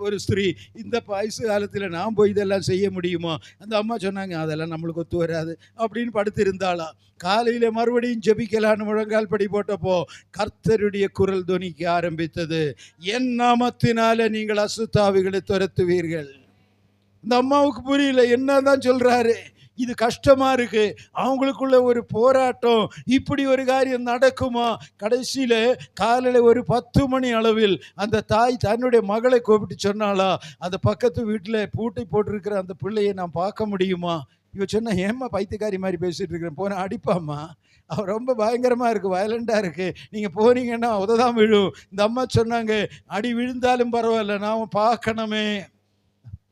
ஒரு ஸ்திரீ. இந்த வயசு காலத்தில் நான் போய் இதெல்லாம் செய்ய முடியுமா? அந்த அம்மா சொன்னாங்க, அதெல்லாம் நம்மளுக்கு ஒத்து வராது அப்படின்னு படுத்திருந்தாளா. காலையில் மறுபடியும் ஜெபிக்கலான்னு முழங்கால் படி போட்டப்போ கர்த்தருடைய குரல் தொனிக்க ஆரம்பித்தது, என் நாமத்தினால நீங்கள் அசுத்தாவிகளை துரத்துவீர்கள். இந்த அம்மாவுக்கு புரியல, என்னதான் சொல்றாரு, இது கஷ்டமா இருக்கு, அவங்களுக்குள்ள ஒரு போராட்டம், இப்படி ஒரு காரியம் நடக்குமா? கடைசியில காலையில ஒரு 10 மணி அளவில் அந்த தாய் தன்னுடைய மகளை கூப்பிட்டு சொன்னாளா, அந்த பக்கத்து வீட்டில் பூட்டை போட்டிருக்கிற அந்த பிள்ளையை நான் பார்க்க முடியுமா? இவ சொன்னா, ஏம்மா பைத்தியக்காரி மாதிரி பேசிட்டு இருக்கிறேன், போன அடிப்பாம்மா, அவன் ரொம்ப பயங்கரமாக இருக்குது, வயலண்டாக இருக்குது, நீங்கள் போனீங்கன்னா உததான் விழும். இந்த அம்மா சொன்னாங்க, அடி விழுந்தாலும் பரவாயில்ல, நான் பார்க்கணுமே.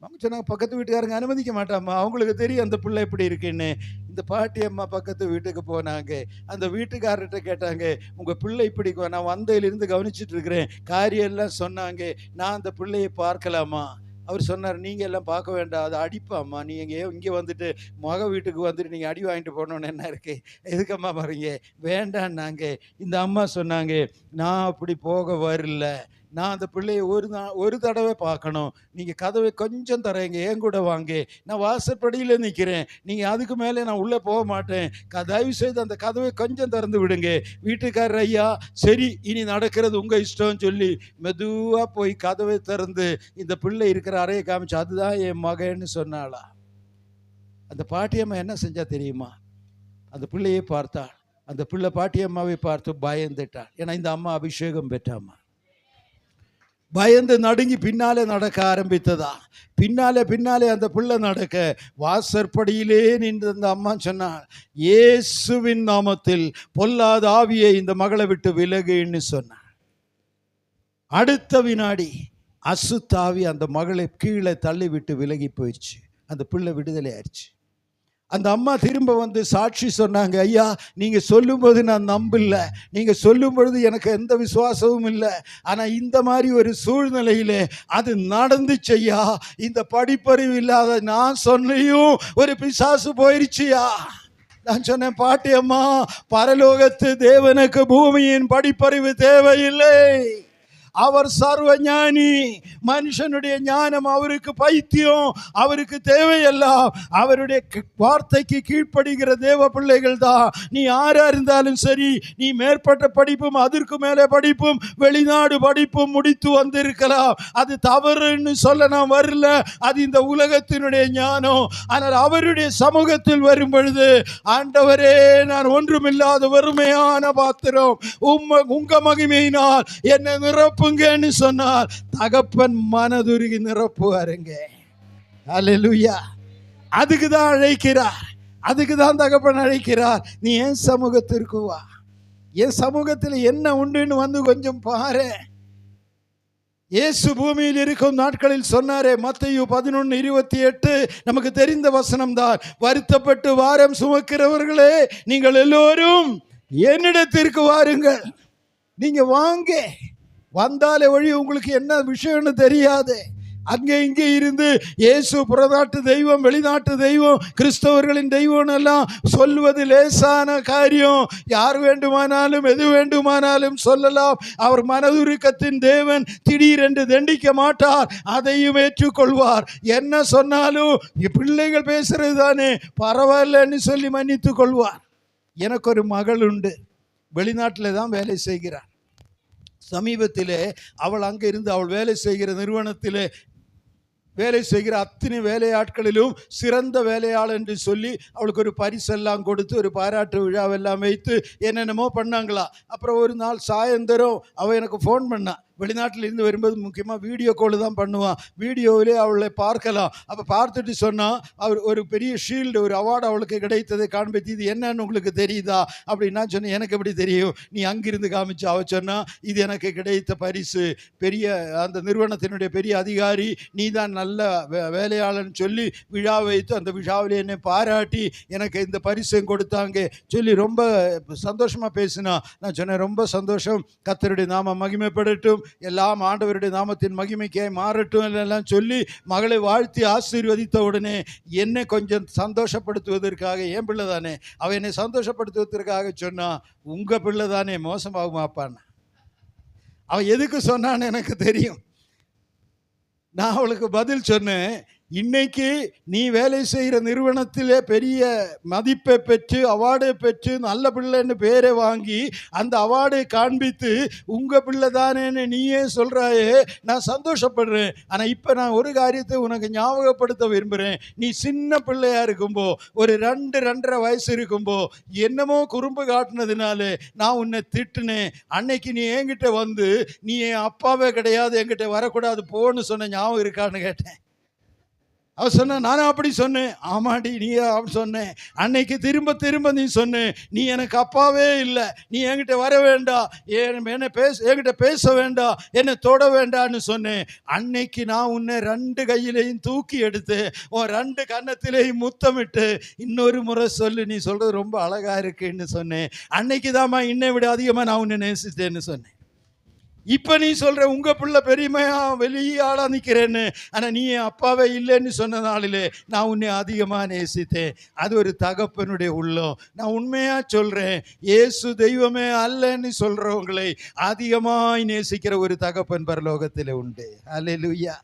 அவங்க சொன்னாங்க, பக்கத்து வீட்டுக்காரங்க அனுமதிக்க மாட்டாம்மா, அவங்களுக்கு தெரியும் அந்த பிள்ளை எப்படி இருக்குன்னு. இந்த பாட்டி அம்மா பக்கத்து வீட்டுக்கு போனாங்க. அந்த வீட்டுக்காரர்கிட்ட கேட்டாங்க, உங்கள் பிள்ளை இப்படி, நான் வந்ததிலிருந்து கவனிச்சுட்டு இருக்கிறேன், காரியம் எல்லாம் சொன்னாங்க, நான் அந்த பிள்ளையை பார்க்கலாமா? அவர் சொன்னார், நீங்கள் எல்லாம் பார்க்க வேண்டாம், அதை அடிப்பாம்மா, நீங்கள் இங்கே வந்துட்டு மக வீட்டுக்கு வந்துட்டு நீங்கள் அடி வாங்கிட்டு போகணுன்னு என்ன இருக்கு, எதுக்கம்மா வரீங்க? வேண்டான்னாங்க. இந்த அம்மா சொன்னாங்க, நான் அப்படி போக வரல, நான் அந்த பிள்ளையை ஒரு தடவை பார்க்கணும், நீங்கள் கதவை கொஞ்சம் தரேங்க, என் கூட வாங்க, நான் வாசற்படியில் நிற்கிறேன், நீங்கள் அதுக்கு மேலே நான் உள்ளே போக மாட்டேன், தயவு செய்து அந்த கதவை கொஞ்சம் திறந்து விடுங்க. வீட்டுக்காரர், ஐயா சரி, இனி நடக்கிறது உங்கள் இஷ்டம்னு சொல்லி மெதுவாக போய் கதவை திறந்து இந்த பிள்ளை இருக்கிற அறையை காமிச்சு, அதுதான் என் மகன்னு சொன்னாளா. அந்த பாட்டியம்மா என்ன செஞ்சா தெரியுமா? அந்த பிள்ளையை பார்த்தாள். அந்த பிள்ளை பாட்டியம்மாவை பார்த்து பயந்துட்டாள். ஏன்னா இந்த அம்மா அபிஷேகம் பெற்றாம்மா. பயந்து நடுங்கி பின்னாலே நடக்க ஆரம்பித்ததா. பின்னாலே அந்த பிள்ளை நடக்க வாசற்படியிலே நின்று அந்த அம்மா சொன்னாள், இயேசுவின் நாமத்தில் பொல்லாத ஆவியை இந்த மகளை விட்டு விலகுன்னு சொன்னாள். அடுத்த வினாடி அசுத்தாவி அந்த மகளை கீழே தள்ளி விட்டு விலகி போயிடுச்சு. அந்த பிள்ளை விடுதலை ஆயிடுச்சு. அந்த அம்மா திரும்ப வந்து சாட்சி சொன்னாங்க, ஐயா நீங்கள் சொல்லும்போது நான் நம்பல, நீங்கள் சொல்லும் பொழுது எனக்கு எந்த விசுவாசமும் இல்லை, ஆனால் இந்த மாதிரி ஒரு சூழ்நிலையில் அது நடந்துச்சு ஐயா, இந்த படிப்பறிவு இல்லாத நான் சொன்னையும் ஒரு பிசாசு போயிடுச்சியா. நான் சொன்னேன், பாட்டி அம்மா, பரலோகத்து தேவனுக்கு பூமியின் படிப்பறிவு தேவையில்லை, அவர் சர்வ ஞானி. மனுஷனுடைய ஞானம் அவருக்கு பைத்தியம், அவருக்கு தேவையெல்லாம் அவருடைய வார்த்தைக்கு கீழ்ப்படுகிற தேவ பிள்ளைகள் தான். நீ யாரா இருந்தாலும் சரி, நீ மேற்பட்ட படிப்பும் அதற்கு மேலே படிப்பும் வெளிநாடு படிப்பும் முடித்து வந்திருக்கலாம், அது தவறுன்னு சொல்ல நான் வரல, அது இந்த உலகத்தினுடைய ஞானம். ஆனால் அவருடைய சமூகத்தில் வரும் பொழுது, ஆண்டவரே நான் ஒன்றுமில்லாத வெறுமையான பாத்திரம், உங்க மகிமையினால் என்னை நிரப்புங்கன்னு சொன்னால் தகப்பன் மனதுருகி நிரப்புவாருங்க. அல்லேலூயா. அதுக்கு தான் அழைக்கிறார், அதுக்கு தான் தகப்பன் அழைக்கிறார், நீ என் சமூகத்திற்கு வா, என் சமூகத்தில் என்ன உண்டுன்னு வந்து கொஞ்சம் பாரு. இயேசு பூமியில் இருக்கும் நாட்களில் சொன்னாரே, மத்தேயு 11:28, நமக்கு தெரிந்த வசனம் தான். வருத்தப்பட்டு வாரம் சுமக்கிறவர்களே, நீங்கள் எல்லோரும் என்னிடத்திற்கு வாருங்கள். நீங்க வாங்க, வந்தாலே வழி உங்களுக்கு என்ன விஷயம்னு தெரியாது. அங்கே இங்கே இருந்து இயேசு புறநாட்டு தெய்வம், வெளிநாட்டு தெய்வம், கிறிஸ்தவர்களின் தெய்வம் எல்லாம் சொல்வது லேசான காரியம். யார் வேண்டுமானாலும் எது வேண்டுமானாலும் சொல்லலாம். அவர் மனதுருக்கத்தின் தேவன், திடீரென்று தண்டிக்க மாட்டார், அதையும் ஏற்றுக்கொள்வார். என்ன சொன்னாலும் பிள்ளைகள் பேசுறது தானே, பரவாயில்லன்னு சொல்லி மன்னித்து கொள்வார். எனக்கு ஒரு மகள் உண்டு, வெளிநாட்டில் தான் வேலை செய்கிறார். சமீபத்திலே அவள் அங்கே இருந்து அவள் வேலை செய்கிற நிறுவனத்திலே வேலை செய்கிற அத்தனை வேலையாட்களிலும் சிறந்த வேலையாள் என்று சொல்லி அவளுக்கு ஒரு பரிசெல்லாம் கொடுத்து ஒரு பாராட்டு விழாவெல்லாம் வைத்து என்னென்னமோ பண்ணாங்களா. அப்புறம் ஒரு நாள் சாயந்தரம் அவள் எனக்கு ஃபோன் பண்ணா. வெளிநாட்டில் இருந்து வரும்போது முக்கியமாக வீடியோ கால் தான் பண்ணுவான். வீடியோவிலே அவளை பார்க்கலாம். அப்போ பார்த்துட்டு சொன்னால், அவர் ஒரு பெரிய ஷீல்டு, ஒரு அவார்டு அவளுக்கு கிடைத்ததை காண்பித்து, இது என்னன்னு உங்களுக்கு தெரியுதா அப்படின்னா சொன்னேன். எனக்கு எப்படி தெரியும், நீ அங்கிருந்து காமிச்சு. அவ சொன்னால், இது எனக்கு கிடைத்த பரிசு, பெரிய அந்த நிறுவனத்தினுடைய பெரிய அதிகாரி, நீ தான் நல்ல வேலையாளன்னு சொல்லி விழா வைத்து அந்த விழாவில் என்னை பாராட்டி எனக்கு இந்த பரிசையும் கொடுத்தாங்க சொல்லி ரொம்ப சந்தோஷமாக பேசினா. நான் சொன்னேன், ரொம்ப சந்தோஷம், கர்த்தருடைய நாமம் மகிமைப்படட்டும், எல்லாம் ஆண்டவருடைய நாமத்தின் மகிமைக்கே மாறட்டும் எல்லாம் சொல்லி மகளை வாழ்த்தி ஆசீர்வதித்த உடனே என்னை கொஞ்சம் சந்தோஷப்படுத்துவதற்காக, என் பிள்ளை தானே, அவ என்னை சந்தோஷப்படுத்துவதற்காக சொன்னா, உங்க பிள்ளை தானே மோசமாகுமாப்பான்னு. அவன் எதுக்கு சொன்னான்னு எனக்கு தெரியும். நான் அவளுக்கு பதில் சொன்னேன், இன்னைக்கு நீ வேலை செய்கிற நிறுவனத்திலே பெரிய மதிப்பை பெற்று அவார்டை பெற்று நல்ல பிள்ளைன்னு பேரை வாங்கி அந்த அவார்டை காண்பித்து உங்கள் பிள்ளை தானேன்னு நீயே சொல்கிறாயே, நான் சந்தோஷப்படுறேன். ஆனால் இப்போ நான் ஒரு காரியத்தை உனக்கு ஞாபகப்படுத்த விரும்புகிறேன். நீ சின்ன பிள்ளையாக இருக்கும்போ, ஒரு 2-2.5 வயசு இருக்கும்போ என்னமோ குறும்பு காட்டினதுனால நான் உன்னை திட்டுனேன். அன்னைக்கு நீ என்கிட்ட வந்து, நீ என் அப்பாவே கிடையாது, என்கிட்ட வரக்கூடாது போன்னு சொன்ன ஞாபகம் இருக்கான்னு கேட்டேன். அவ சொன்ன, நானும் அப்படி சொன்னேன். ஆமாடி, நீ அப்படி சொன்னேன். அன்னைக்கு திரும்ப திரும்ப நீ சொன்னேன், நீ எனக்கு அப்பாவே இல்லை, நீ என்கிட்ட வர வேண்டாம், என்கிட்ட பேச வேண்டாம், என்னை தொட வேண்டான்னு சொன்னேன். அன்னைக்கு நான் உன்னை 2 கையிலையும் தூக்கி எடுத்து உன் 2 கன்னத்திலையும் முத்தமிட்டு, இன்னொரு முறை சொல்லு, நீ சொல்றது ரொம்ப அழகா இருக்குன்னு சொன்னேன். அன்னைக்கு தாம்மா இன்னை விட அதிகமாக நான் உன்னை நேசித்தேன்னு சொன்னேன். இப்போ நீ சொல்கிற உங்கள் பிள்ளை பெரியமையா வெளியே ஆளாக நிற்கிறேன்னு, ஆனால் நீ என் அப்பாவே இல்லைன்னு சொன்ன நாளிலே நான் உன்னை அதிகமாக நேசித்தேன். அது ஒரு தகப்பனுடைய உள்ளம். நான் உண்மையாக சொல்கிறேன், இயேசு தெய்வமே அல்லன்னு சொல்கிறவங்களை அதிகமாக நேசிக்கிற ஒரு தகப்பன் பரலோகத்தில் உண்டு. அல்லேலூயா.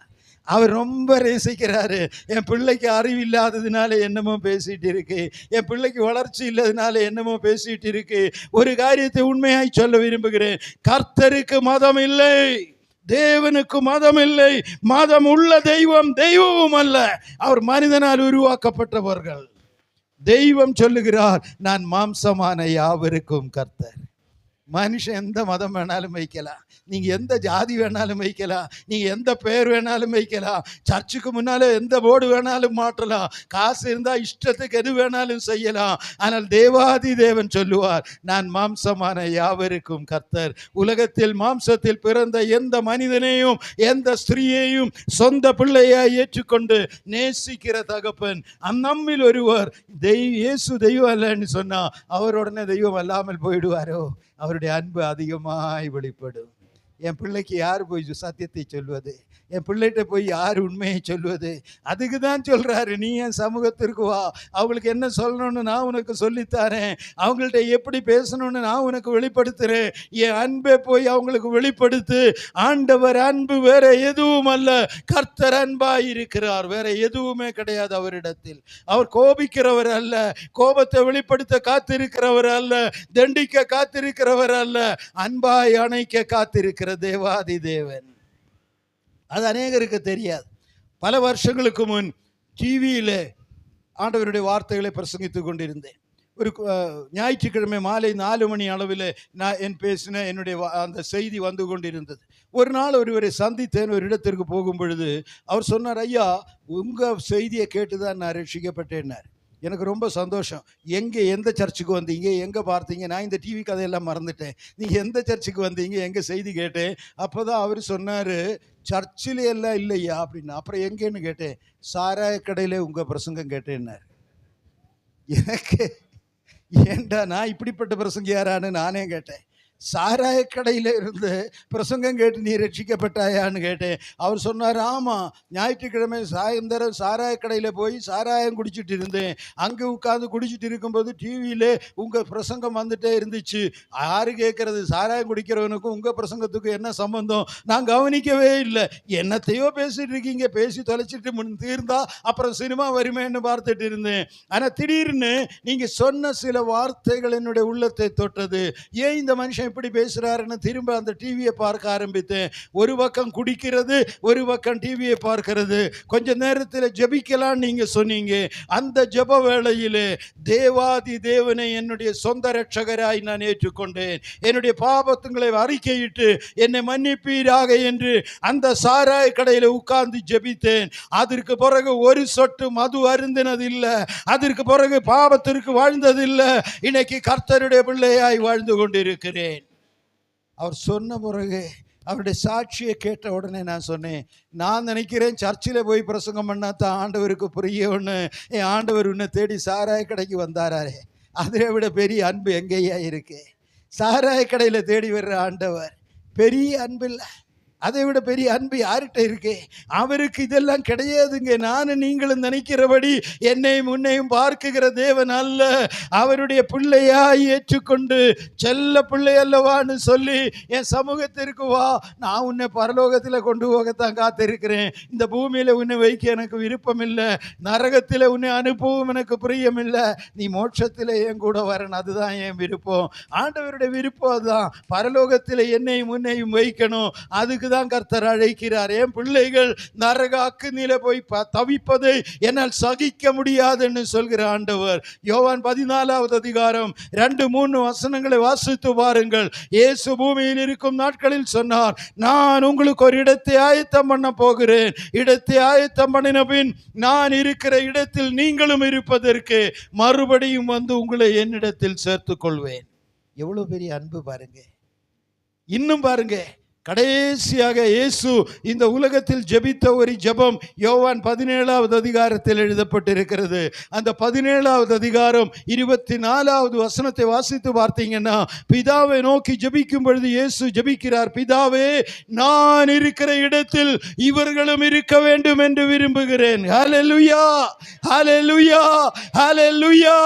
அவர் ரொம்ப நேசிக்கிறாரு. என் பிள்ளைக்கு அறிவு இல்லாததுனால என்னமோ பேசிட்டு இருக்கு, என் பிள்ளைக்கு வளர்ச்சி இல்லாததுனால என்னமோ பேசிட்டு இருக்கு. ஒரு காரியத்தை உண்மையாய் சொல்ல விரும்புகிறேன், கர்த்தருக்கு மதம் இல்லை, தேவனுக்கு மதம் இல்லை. மதம் உள்ள தெய்வம் தெய்வமும் அல்ல, அவர் மனிதனால் உருவாக்கப்பட்டவர்கள். தெய்வம் சொல்லுகிறார், நான் மாம்சமான யாவருக்கும் கர்த்தர். மனுஷன் எந்த மதம் வேணாலும் வைக்கலாம், நீங்கள் எந்த ஜாதி வேணாலும் வைக்கலாம், நீங்கள் எந்த பேர் வேணாலும் வைக்கலாம், சர்ச்சுக்கு முன்னாலே எந்த போர்டு வேணாலும் மாற்றலாம், காசு இருந்தால் இஷ்டத்துக்கு எது வேணாலும் செய்யலாம். ஆனால் தேவாதி தேவன் சொல்லுவார், நான் மாம்சமான யாவருக்கும் கர்த்தர். உலகத்தில் மாம்சத்தில் பிறந்த எந்த மனிதனையும் எந்த ஸ்திரீயையும் சொந்த பிள்ளையாய் ஏற்றுக்கொண்டு நேசிக்கிற தகப்பன் நம்மில் ஒருவர். இயேசு தெய்வம் இல்லைன்னு சொன்னா அவர் உடனே தெய்வம் அல்லாமல் போயிடுவாரோ? அவருடைய அன்பு அதிகமாய் வெளிப்படும். என் பிள்ளைக்கு யார் போய் சத்தியத்தை சொல்வது, என் பிள்ளைகிட்ட போய் யார் உண்மையை சொல்வது? அதுக்கு தான் சொல்கிறாரு, நீ என் சமூகத்திற்கு வா, அவங்களுக்கு என்ன சொல்லணும்னு நான் உனக்கு சொல்லித்தாரேன், அவங்கள்ட்ட எப்படி பேசணும்னு நான் உனக்கு வெளிப்படுத்துகிறேன். என் அன்பை போய் அவங்களுக்கு வெளிப்படுத்து. ஆண்டவர் அன்பு வேற எதுவும் அல்ல, கர்த்தர் அன்பாய் இருக்கிறார், வேற எதுவுமே கிடையாது அவரிடத்தில். அவர் கோபிக்கிறவர் அல்ல, கோபத்தை வெளிப்படுத்த காத்திருக்கிறவர் அல்ல, தண்டிக்க காத்திருக்கிறவர் அல்ல, அன்பாய் அணைக்க காத்திருக்கிற தேவாதி தேவன். அது அநேகருக்கு தெரியாது. பல வருஷங்களுக்கு முன் டிவியில் ஆண்டவருடைய வார்த்தைகளை பிரசங்கித்து கொண்டிருந்தேன். ஒரு ஞாயிற்றுக்கிழமை மாலை 4 மணி அளவில் நான் பேசின என்னுடைய அந்த செய்தி வந்து கொண்டிருந்தது. ஒரு நாள் ஒருவரை சந்தித்தேன். ஒரு இடத்திற்கு போகும் பொழுது அவர் சொன்னார், ஐயா, உங்கள் செய்தியை கேட்டு தான் நான் ரட்சிக்கப்பட்டேன்னார். எனக்கு ரொம்ப சந்தோஷம். எந்த சர்ச்சுக்கு வந்தீங்க, எங்கே பார்த்தீங்க? நான் இந்த டிவி கதையெல்லாம் மறந்துட்டேன். நீங்கள் எந்த சர்ச்சுக்கு வந்தீங்க, எங்கே செய்தி கேட்டேன். அப்போ தான் அவர் சொன்னார், சர்ச்சில் எல்லாம் இல்லையா அப்படின்னா. அப்புறம் எங்கேன்னு கேட்டேன். சாராய கடையில் உங்கள் பிரசங்கம் கேட்டேன்னார். எனக்கு ஏண்டா நான் இப்படிப்பட்ட பிரசங்கியாரான்னு நானே கேட்டேன். சாராய கடையில் இருந்து பிரசங்கம் கேட்டு நீ ரட்சிக்கப்பட்டாயான்னு கேட்டேன். அவர் சொன்னார், ஆமாம், ஞாயிற்றுக்கிழமை சாயந்தரம் சாராய கடையில் போய் சாராயம் குடிச்சிட்டு இருந்தேன். அங்கே உட்காந்து குடிச்சிட்டு இருக்கும்போது டிவியில் உங்கள் பிரசங்கம் வந்துட்டே இருந்துச்சு. யாரு கேட்குறது? சாராயம் குடிக்கிறவனுக்கும் உங்கள் பிரசங்கத்துக்கும் என்ன சம்பந்தம்? நான் கவனிக்கவே இல்லை. என்னத்தையோ பேசிட்டு இருக்கீங்க, பேசி தொலைச்சிட்டு தீர்ந்தா அப்புறம் சினிமா வருமேன்னு பார்த்துட்டு இருந்தேன். ஆனால் திடீர்னு நீங்கள் சொன்ன சில வார்த்தைகள் என்னுடைய உள்ளத்தை தொட்டது. ஏன் இந்த மனுஷன் இப்படி பேசுறாருன்னு திரும்ப அந்த டிவியை பார்க்க ஆரம்பித்தேன். ஒரு பக்கம் குடிக்கிறது, ஒரு பக்கம் டிவியை பார்க்கிறது. கொஞ்ச நேரத்தில் ஜெபிக்கலாம் நீங்க சொன்னீங்க. அந்த ஜெப வேளையிலே தேவாதி தேவனை என்னுடைய சொந்த ரட்சகராய் நான் ஏற்றுக்கொண்டேன். என்னுடைய பாவத்துங்களை அறிக்கையிட்டு என்னை மன்னிப்பீராக என்று அந்த சாராய கடையில் உட்கார்ந்து ஜெபித்தேன். அதற்கு பிறகு ஒரு சொட்டு மது அருந்தினது இல்லை. அதற்கு பிறகு பாவத்திற்கு வாழ்ந்ததில்லை. இன்னைக்கு கர்த்தருடைய பிள்ளையாய் வாழ்ந்து கொண்டிருக்கிறேன். அவர் சொன்ன பிறகு அவருடைய சாட்சியை கேட்ட உடனே நான் சொன்னேன், நான் நினைக்கிறேன் சர்ச்சில் போய் பிரசங்கம் பண்ணா தான் ஆண்டவருக்கு புரியணும்னு. என் ஆண்டவர் உன்னை தேடி சாராய கடைக்கு வந்தாரே, அதை விட பெரிய அன்பு எங்கேயா இருக்கு? சாராய கடையில் தேடி வர்ற ஆண்டவர் பெரிய அன்பு இல்லை. அதை விட பெரிய அன்பு யார்கிட்ட இருக்கு? அவருக்கு இதெல்லாம் கிடையாதுங்க. நானும் நீங்களும் நினைக்கிறபடி என்னையும் முன்னையும் பார்க்குகிற தேவன் அல்ல. அவருடைய பிள்ளையாய் ஏற்றுக்கொண்டு செல்ல பிள்ளை அல்லவான்னு சொல்லி என் சமூகத்திற்கு வா, நான் உன்னை பரலோகத்தில் கொண்டு போகத்தான் காத்திருக்கிறேன். இந்த பூமியில் உன்னை வைக்க எனக்கு விருப்பம் இல்லை. நரகத்தில் உன்னை அனுப்பவும் எனக்கு பிரியம் இல்லை. நீ மோட்சத்தில் என் கூட வரணும், அதுதான் என் விருப்பம். ஆண்டவருடைய விருப்பம் அதுதான். பரலோகத்தில் என்னையும் முன்னையும் வைக்கணும். அதுக்கு தான் கர்த்தர் அழைக்கிறார். என் பிள்ளைகள் நரக அக்கினியில போய் தவிப்பதை என்னால் சகிக்க முடியாதுன்னு சொல்கிற ஆண்டவர். யோவான் 14வது அதிகாரம் 2-3 வசனங்களை வாசித்து பாருங்கள். இயேசு பூமியில் இருக்கும் நாட்களில் சொன்னார், நான் உங்களுக்கு ஒரு இடத்தை ஆயத்தம் பண்ண போகிறேன். இடத்தை ஆயத்தம் பண்ணின பின் நான் இருக்கிற இடத்தில் நீங்களும் இருப்பதற்கு மறுபடியும் வந்து உங்களை என்னிடத்தில் சேர்த்துக் கொள்வேன். எவ்வளவு பெரிய அன்பு பாருங்க. இன்னும் பாருங்க, கடைசியாக இயேசு இந்த உலகத்தில் ஜெபித்த ஒரு ஜெபம் யோவான் 17வது அதிகாரத்தில் எழுதப்பட்டிருக்கிறது. அந்த 17வது அதிகாரம் 24வது வசனத்தை வாசித்து பார்த்தீங்கன்னா, பிதாவை நோக்கி ஜெபிக்கும் பொழுது இயேசு ஜெபிக்கிறார், பிதாவே, நான் இருக்கிற இடத்தில் இவர்களும் இருக்க வேண்டும் என்று விரும்புகிறேன். ஹல்லேலூயா, ஹல்லேலூயா, ஹல்லேலூயா.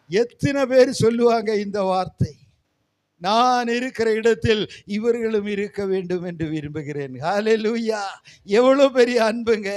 எத்தனை பேர் சொல்லுவாங்க இந்த வார்த்தை? நான் இருக்கிற இடத்தில் இவர்களும் இருக்க வேண்டும் என்று விரும்புகிறேன். ஹல்லேலூயா. எவ்வளவு பெரிய அன்புங்க.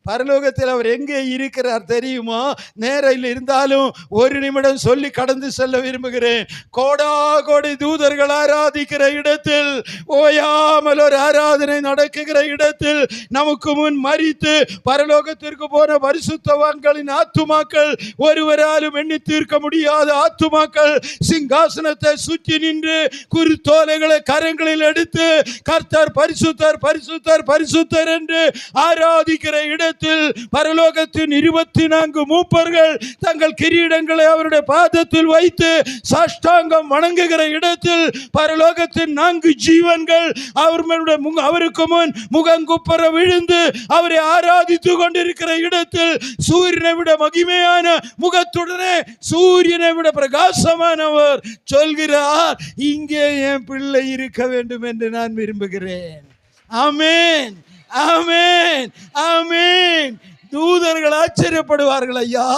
பரலோகத்தில் அவர் எங்கே இருக்கிறார் தெரியுமா? நேரில் இருந்தாலும் ஒரு நிமிடம் சொல்லி கடந்து செல்ல விரும்புகிறேன். கோடா கோடி தூதர்கள் ஆராதிக்கிற இடத்தில், ஓயாமல் ஒரு ஆராதனை நடக்குகிற இடத்தில், நமக்கு முன் மரித்து பரலோகத்திற்கு போன பரிசுத்தவான்களின் ஆத்துமாக்கள், ஒருவராலும் எண்ணி தீர்க்க முடியாத ஆத்துமாக்கள் சிங்காசனத்தை சுற்றி நின்று குருத்தோலைகளை கரங்களில் எடுத்து கர்த்தர் பரிசுத்தர் பரிசுத்தர் பரிசுத்தர் என்று ஆராதிக்கிற இடத்தில், பரலோகத்தின் 24 மூப்பர்கள் தங்கள் கிரீடங்களை அவருடைய பாதத்தில் வைத்து சாஷ்டாங்கம் வணங்குகிற இடத்தில், பரலோகத்தின் 4 ஜீவன்கள் அவருக்கு முன் முகங்குப்புற விழுந்து அவரை ஆராதித்து கொண்டிருக்கிற இடத்தில், சூரியனை விட மகிமையான முகத்துடனே சூரியனை விட பிரகாசமானவர் சொல்கிறார், இங்கே என் பிள்ளை இருக்க வேண்டும் என்று நான் விரும்புகிறேன். ஆமென், ஆமென், ஆமென். தூதர்கள் ஆச்சரியப்படுவார்கள், ஐயா,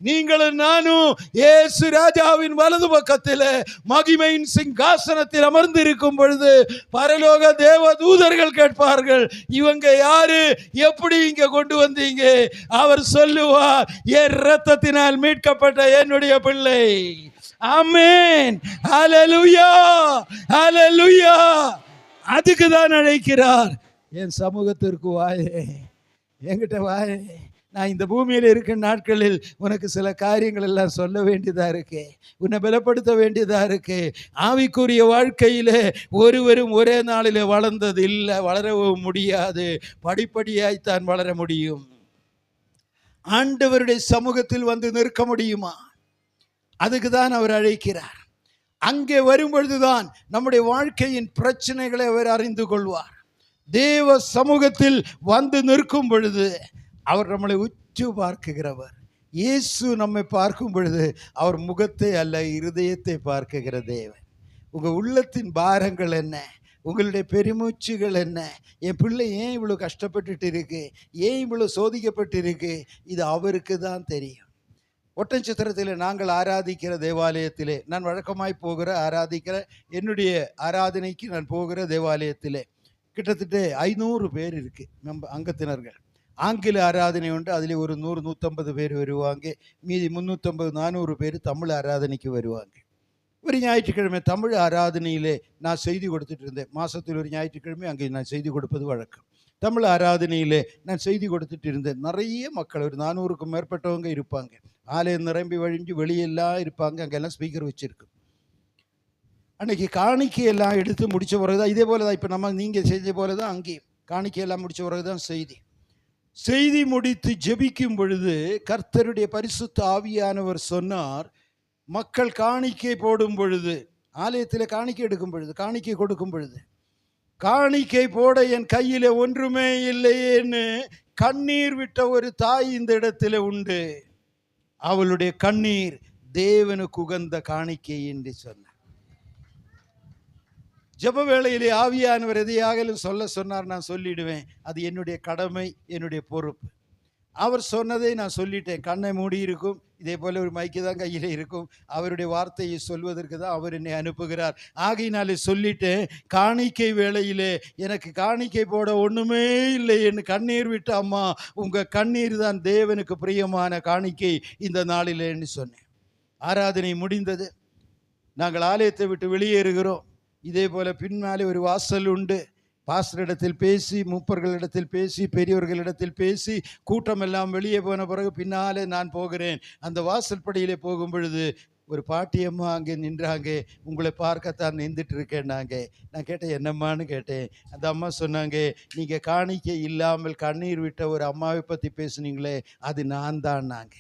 நீங்களும் நானும் இயேசு ராஜாவின் வலது பக்கத்தில் மகிமையின் சிங்காசனத்தில் அமர்ந்திருக்கும் பொழுது பரலோக தேவ தூதர்கள் கேட்பார்கள், இவங்க யாரு, எப்படி இங்க கொண்டு வந்தீங்க? அவர் சொல்லுவார், என் இரத்தத்தினால் மீட்கப்பட்ட என்னுடைய பிள்ளை. ஆமென், ஹல்லேலூயா, ஹல்லேலூயா. அதுக்கு தான் அழைக்கிறார். என் சமூகத்திற்கு வாயே, என்கிட்ட வாயே. நான் இந்த பூமியில் இருக்கிற நாட்களில் உனக்கு சில காரியங்கள் எல்லாம் சொல்ல வேண்டியதா இருக்கு, உன்னை பலப்படுத்த வேண்டியதா இருக்கு. ஆவிக்குரிய வாழ்க்கையில் ஒருவரும் ஒரே நாளில் வளர்ந்தது இல்லை, வளரவும் முடியாது. படிப்படியாய்த்தான் வளர முடியும். ஆண்டவருடைய சமூகத்தில் வந்து நிற்க முடியுமா? அதுக்கு தான் அவர் அழைக்கிறார். அங்கே வரும்பொழுதுதான் நம்முடைய வாழ்க்கையின் பிரச்சனைகளை அவர் அறிந்து கொள்வார். தேவ சமூகத்தில் வந்து நிற்கும் பொழுது அவர் நம்மளை உற்று பார்க்குகிறவர். இயேசு நம்மை பார்க்கும் பொழுது அவர் முகத்தை அல்ல, இருதயத்தை பார்க்குகிற தேவன். உங்கள் உள்ளத்தின் பாரங்கள் என்ன? உங்களுடைய பெருமூச்சுகள் என்ன? என் பிள்ளை ஏன் இவ்வளோ கஷ்டப்பட்டுட்டு இருக்கு? ஏன் இவ்வளோ சோதிக்கப்பட்டு இருக்கு? இது அவருக்கு தான் தெரியும். ஒட்டன்சத்திரத்தில் நாங்கள் ஆராதிக்கிற தேவாலயத்திலே, நான் வழக்கமாய் போகிற ஆராதிக்கிற என்னுடைய ஆராதனைக்கு நான் போகிற தேவாலயத்திலே கிட்டத்தட்ட 500 பேர் இருக்குது நம்ம அங்கத்தினர்கள். ஆங்கில ஆராதனை உண்டு, அதில் ஒரு 100-150 பேர் வருவாங்க. மீதி 350-400 பேர் தமிழ் ஆராதனைக்கு வருவாங்க. ஒரு ஞாயிற்றுக்கிழமை தமிழ் ஆராதனையிலே நான் செய்தி கொடுத்துட்டு இருந்தேன். மாதத்தில் ஒரு ஞாயிற்றுக்கிழமை அங்கே நான் செய்தி கொடுப்பது வழக்கம். தமிழ் ஆராதனையிலே நான் செய்தி கொடுத்துட்டு இருந்தேன். நிறைய மக்கள், ஒரு 400க்கும் மேற்பட்டவங்க இருப்பாங்க. ஆலயம் நிரம்பி வழிஞ்சு வெளியெல்லாம் இருப்பாங்க. அங்கெல்லாம் ஸ்பீக்கர் வச்சுருக்கு. அன்றைக்கி காணிக்கையெல்லாம் எடுத்து முடித்த பிறகு தான், இதே போல் தான் இப்போ நீங்கள் செஞ்ச போல தான் அங்கேயும் காணிக்கையெல்லாம் முடித்த பிறகு தான் செய்தி முடித்து ஜெபிக்கும் பொழுது கர்த்தருடைய பரிசுத்த ஆவியானவர் சொன்னார், மக்கள் காணிக்கை போடும் பொழுது, ஆலயத்தில் காணிக்கை எடுக்கும் பொழுது, காணிக்கை கொடுக்கும் பொழுது, காணிக்கை போட என் கையில் ஒன்றுமே இல்லையேன்னு கண்ணீர் விட்ட ஒரு தாய் இந்த இடத்துல உண்டு. அவளுடைய கண்ணீர் தேவனுக்கு உகந்த காணிக்கை என்று சொன்னார். ஜெப வேளையிலே ஆவியானவர் எதையாகலும் சொல்ல சொன்னார், நான் சொல்லிடுவேன். அது என்னுடைய கடமை, என்னுடைய பொறுப்பு. அவர் சொன்னதை நான் சொல்லிட்டேன். கண்ணை மூடி இருக்கும், இதே போல் ஒரு மைக்கு தான் கையில் இருக்கும். அவருடைய வார்த்தையை சொல்வதற்கு தான் அவர் என்னை அனுப்புகிறார். ஆகையினாலே சொல்லிட்டேன், காணிக்கை வேளையிலே எனக்கு காணிக்கை போட ஒன்றுமே இல்லை என்று கண்ணீர் விட்ட அம்மா, உங்கள் கண்ணீர் தான் தேவனுக்கு பிரியமான காணிக்கை இந்த நாளிலேன்னு சொன்னேன். ஆராதனை முடிந்தது. நாங்கள் ஆலயத்தை விட்டு வெளியேறுகிறோம். இதே போல் பின்னாலே ஒரு வாசல் உண்டு. பாஸ்டரிடத்தில் பேசி, மூப்பர்களிடத்தில் பேசி, பெரியவர்களிடத்தில் பேசி, கூட்டமெல்லாம் வெளியே போன பிறகு பின்னாலே நான் போகிறேன். அந்த வாசல் படியிலே போகும் பொழுது ஒரு பாட்டியம்மா அங்கே நின்றாங்க. உங்களை பார்க்கத்தான் நின்றுட்டு இருக்கேன்னாங்க. நான் கேட்டேன், என்னம்மான்னு கேட்டேன். அந்த அம்மா சொன்னாங்க, நீங்கள் காணிக்கை இல்லாமல் கண்ணீர் விட்ட ஒரு அம்மாவை பற்றி பேசுனீங்களே, அது நான் தான்னாங்க.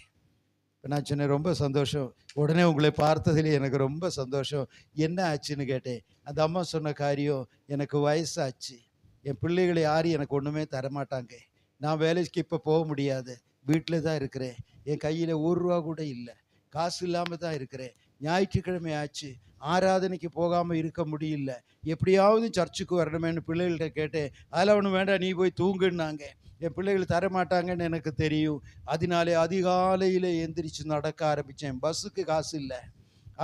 நான் சொன்னேன், ரொம்ப சந்தோஷம், உடனே உங்களை பார்த்ததில் எனக்கு ரொம்ப சந்தோஷம், என்ன ஆச்சுன்னு கேட்டேன். அந்த அம்மா சொன்ன காரியம், எனக்கு வயசாச்சு, என் பிள்ளைகளை யாரும் எனக்கு ஒன்றுமே தரமாட்டாங்க, நான் வேலைக்கு இப்போ போக முடியாது, வீட்டில் தான் இருக்கிறேன், என் கையில் ₹1 கூட இல்லை, காசு இல்லாமல் தான் இருக்கிறேன், ஞாயிற்றுக்கிழமை ஆச்சு, ஆராதனைக்கு போகாமல் இருக்க முடியல, எப்படியாவது சர்ச்சுக்கு வரணுமேன்னு பிள்ளைகள்கிட்ட கேட்டேன். அதெல்லாம் ஒன்றும் வேண்டாம், நீ போய் தூங்குன்னாங்க. என் பிள்ளைகள் தரமாட்டாங்கன்னு எனக்கு தெரியும். அதனாலே அதிகாலையில் எந்திரிச்சு நடக்க ஆரம்பித்தேன். பஸ்ஸுக்கு காசு இல்லை.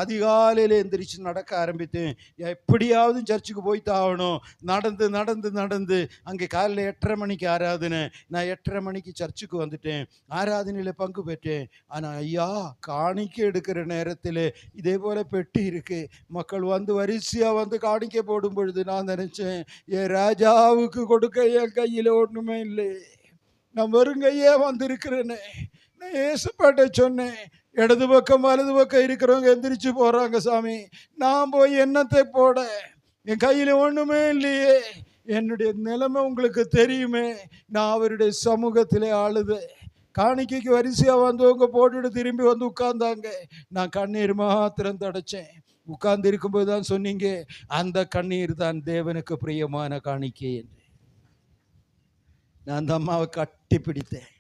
அதிகாலையில் எந்திரிச்சு நடக்க ஆரம்பித்தேன். எப்படியாவது சர்ச்சுக்கு போய்த்தான் ஆகணும். நடந்து நடந்து நடந்து அங்கே காலையில் 8:30 மணிக்கு ஆராதனை. நான் 8:30 மணிக்கு சர்ச்சுக்கு வந்துட்டேன். ஆராதனையில் பங்கு பெற்றேன். ஆனால் ஐயா, காணிக்கை எடுக்கிற நேரத்தில் இதே போல் பெட்டி இருக்குது. மக்கள் வந்து வரிசையாக வந்து காணிக்கை போடும் பொழுது நான் நினச்சேன், என் ராஜாவுக்கு கொடுக்க என் கையில் ஒன்றுமே இல்லை, நான் வெறுங்கையே வந்திருக்கிறேனே. நான் ஏசுப்பாட்ட சொன்னேன், இடது பக்கம் வலது பக்கம் இருக்கிறவங்க எந்திரிச்சு போகிறாங்க சாமி, நான் போய் என்னத்தை போட, என் கையில் ஒன்றுமே இல்லையே, என்னுடைய நிலைமை உங்களுக்கு தெரியுமே. நான் அவருடைய சமூகத்திலே அழுது, காணிக்கைக்கு வரிசையாக வந்தவங்க போட்டுட்டு திரும்பி வந்து உட்கார்ந்தாங்க. நான் கண்ணீர் மாத்திரம் தடைச்சேன். உட்கார்ந்து இருக்கும்போது தான் சொன்னீங்க, அந்த கண்ணீர் தான் தேவனுக்கு பிரியமான காணிக்கை என்று. நான் அந்த அம்மாவை கட்டி பிடித்தேன்.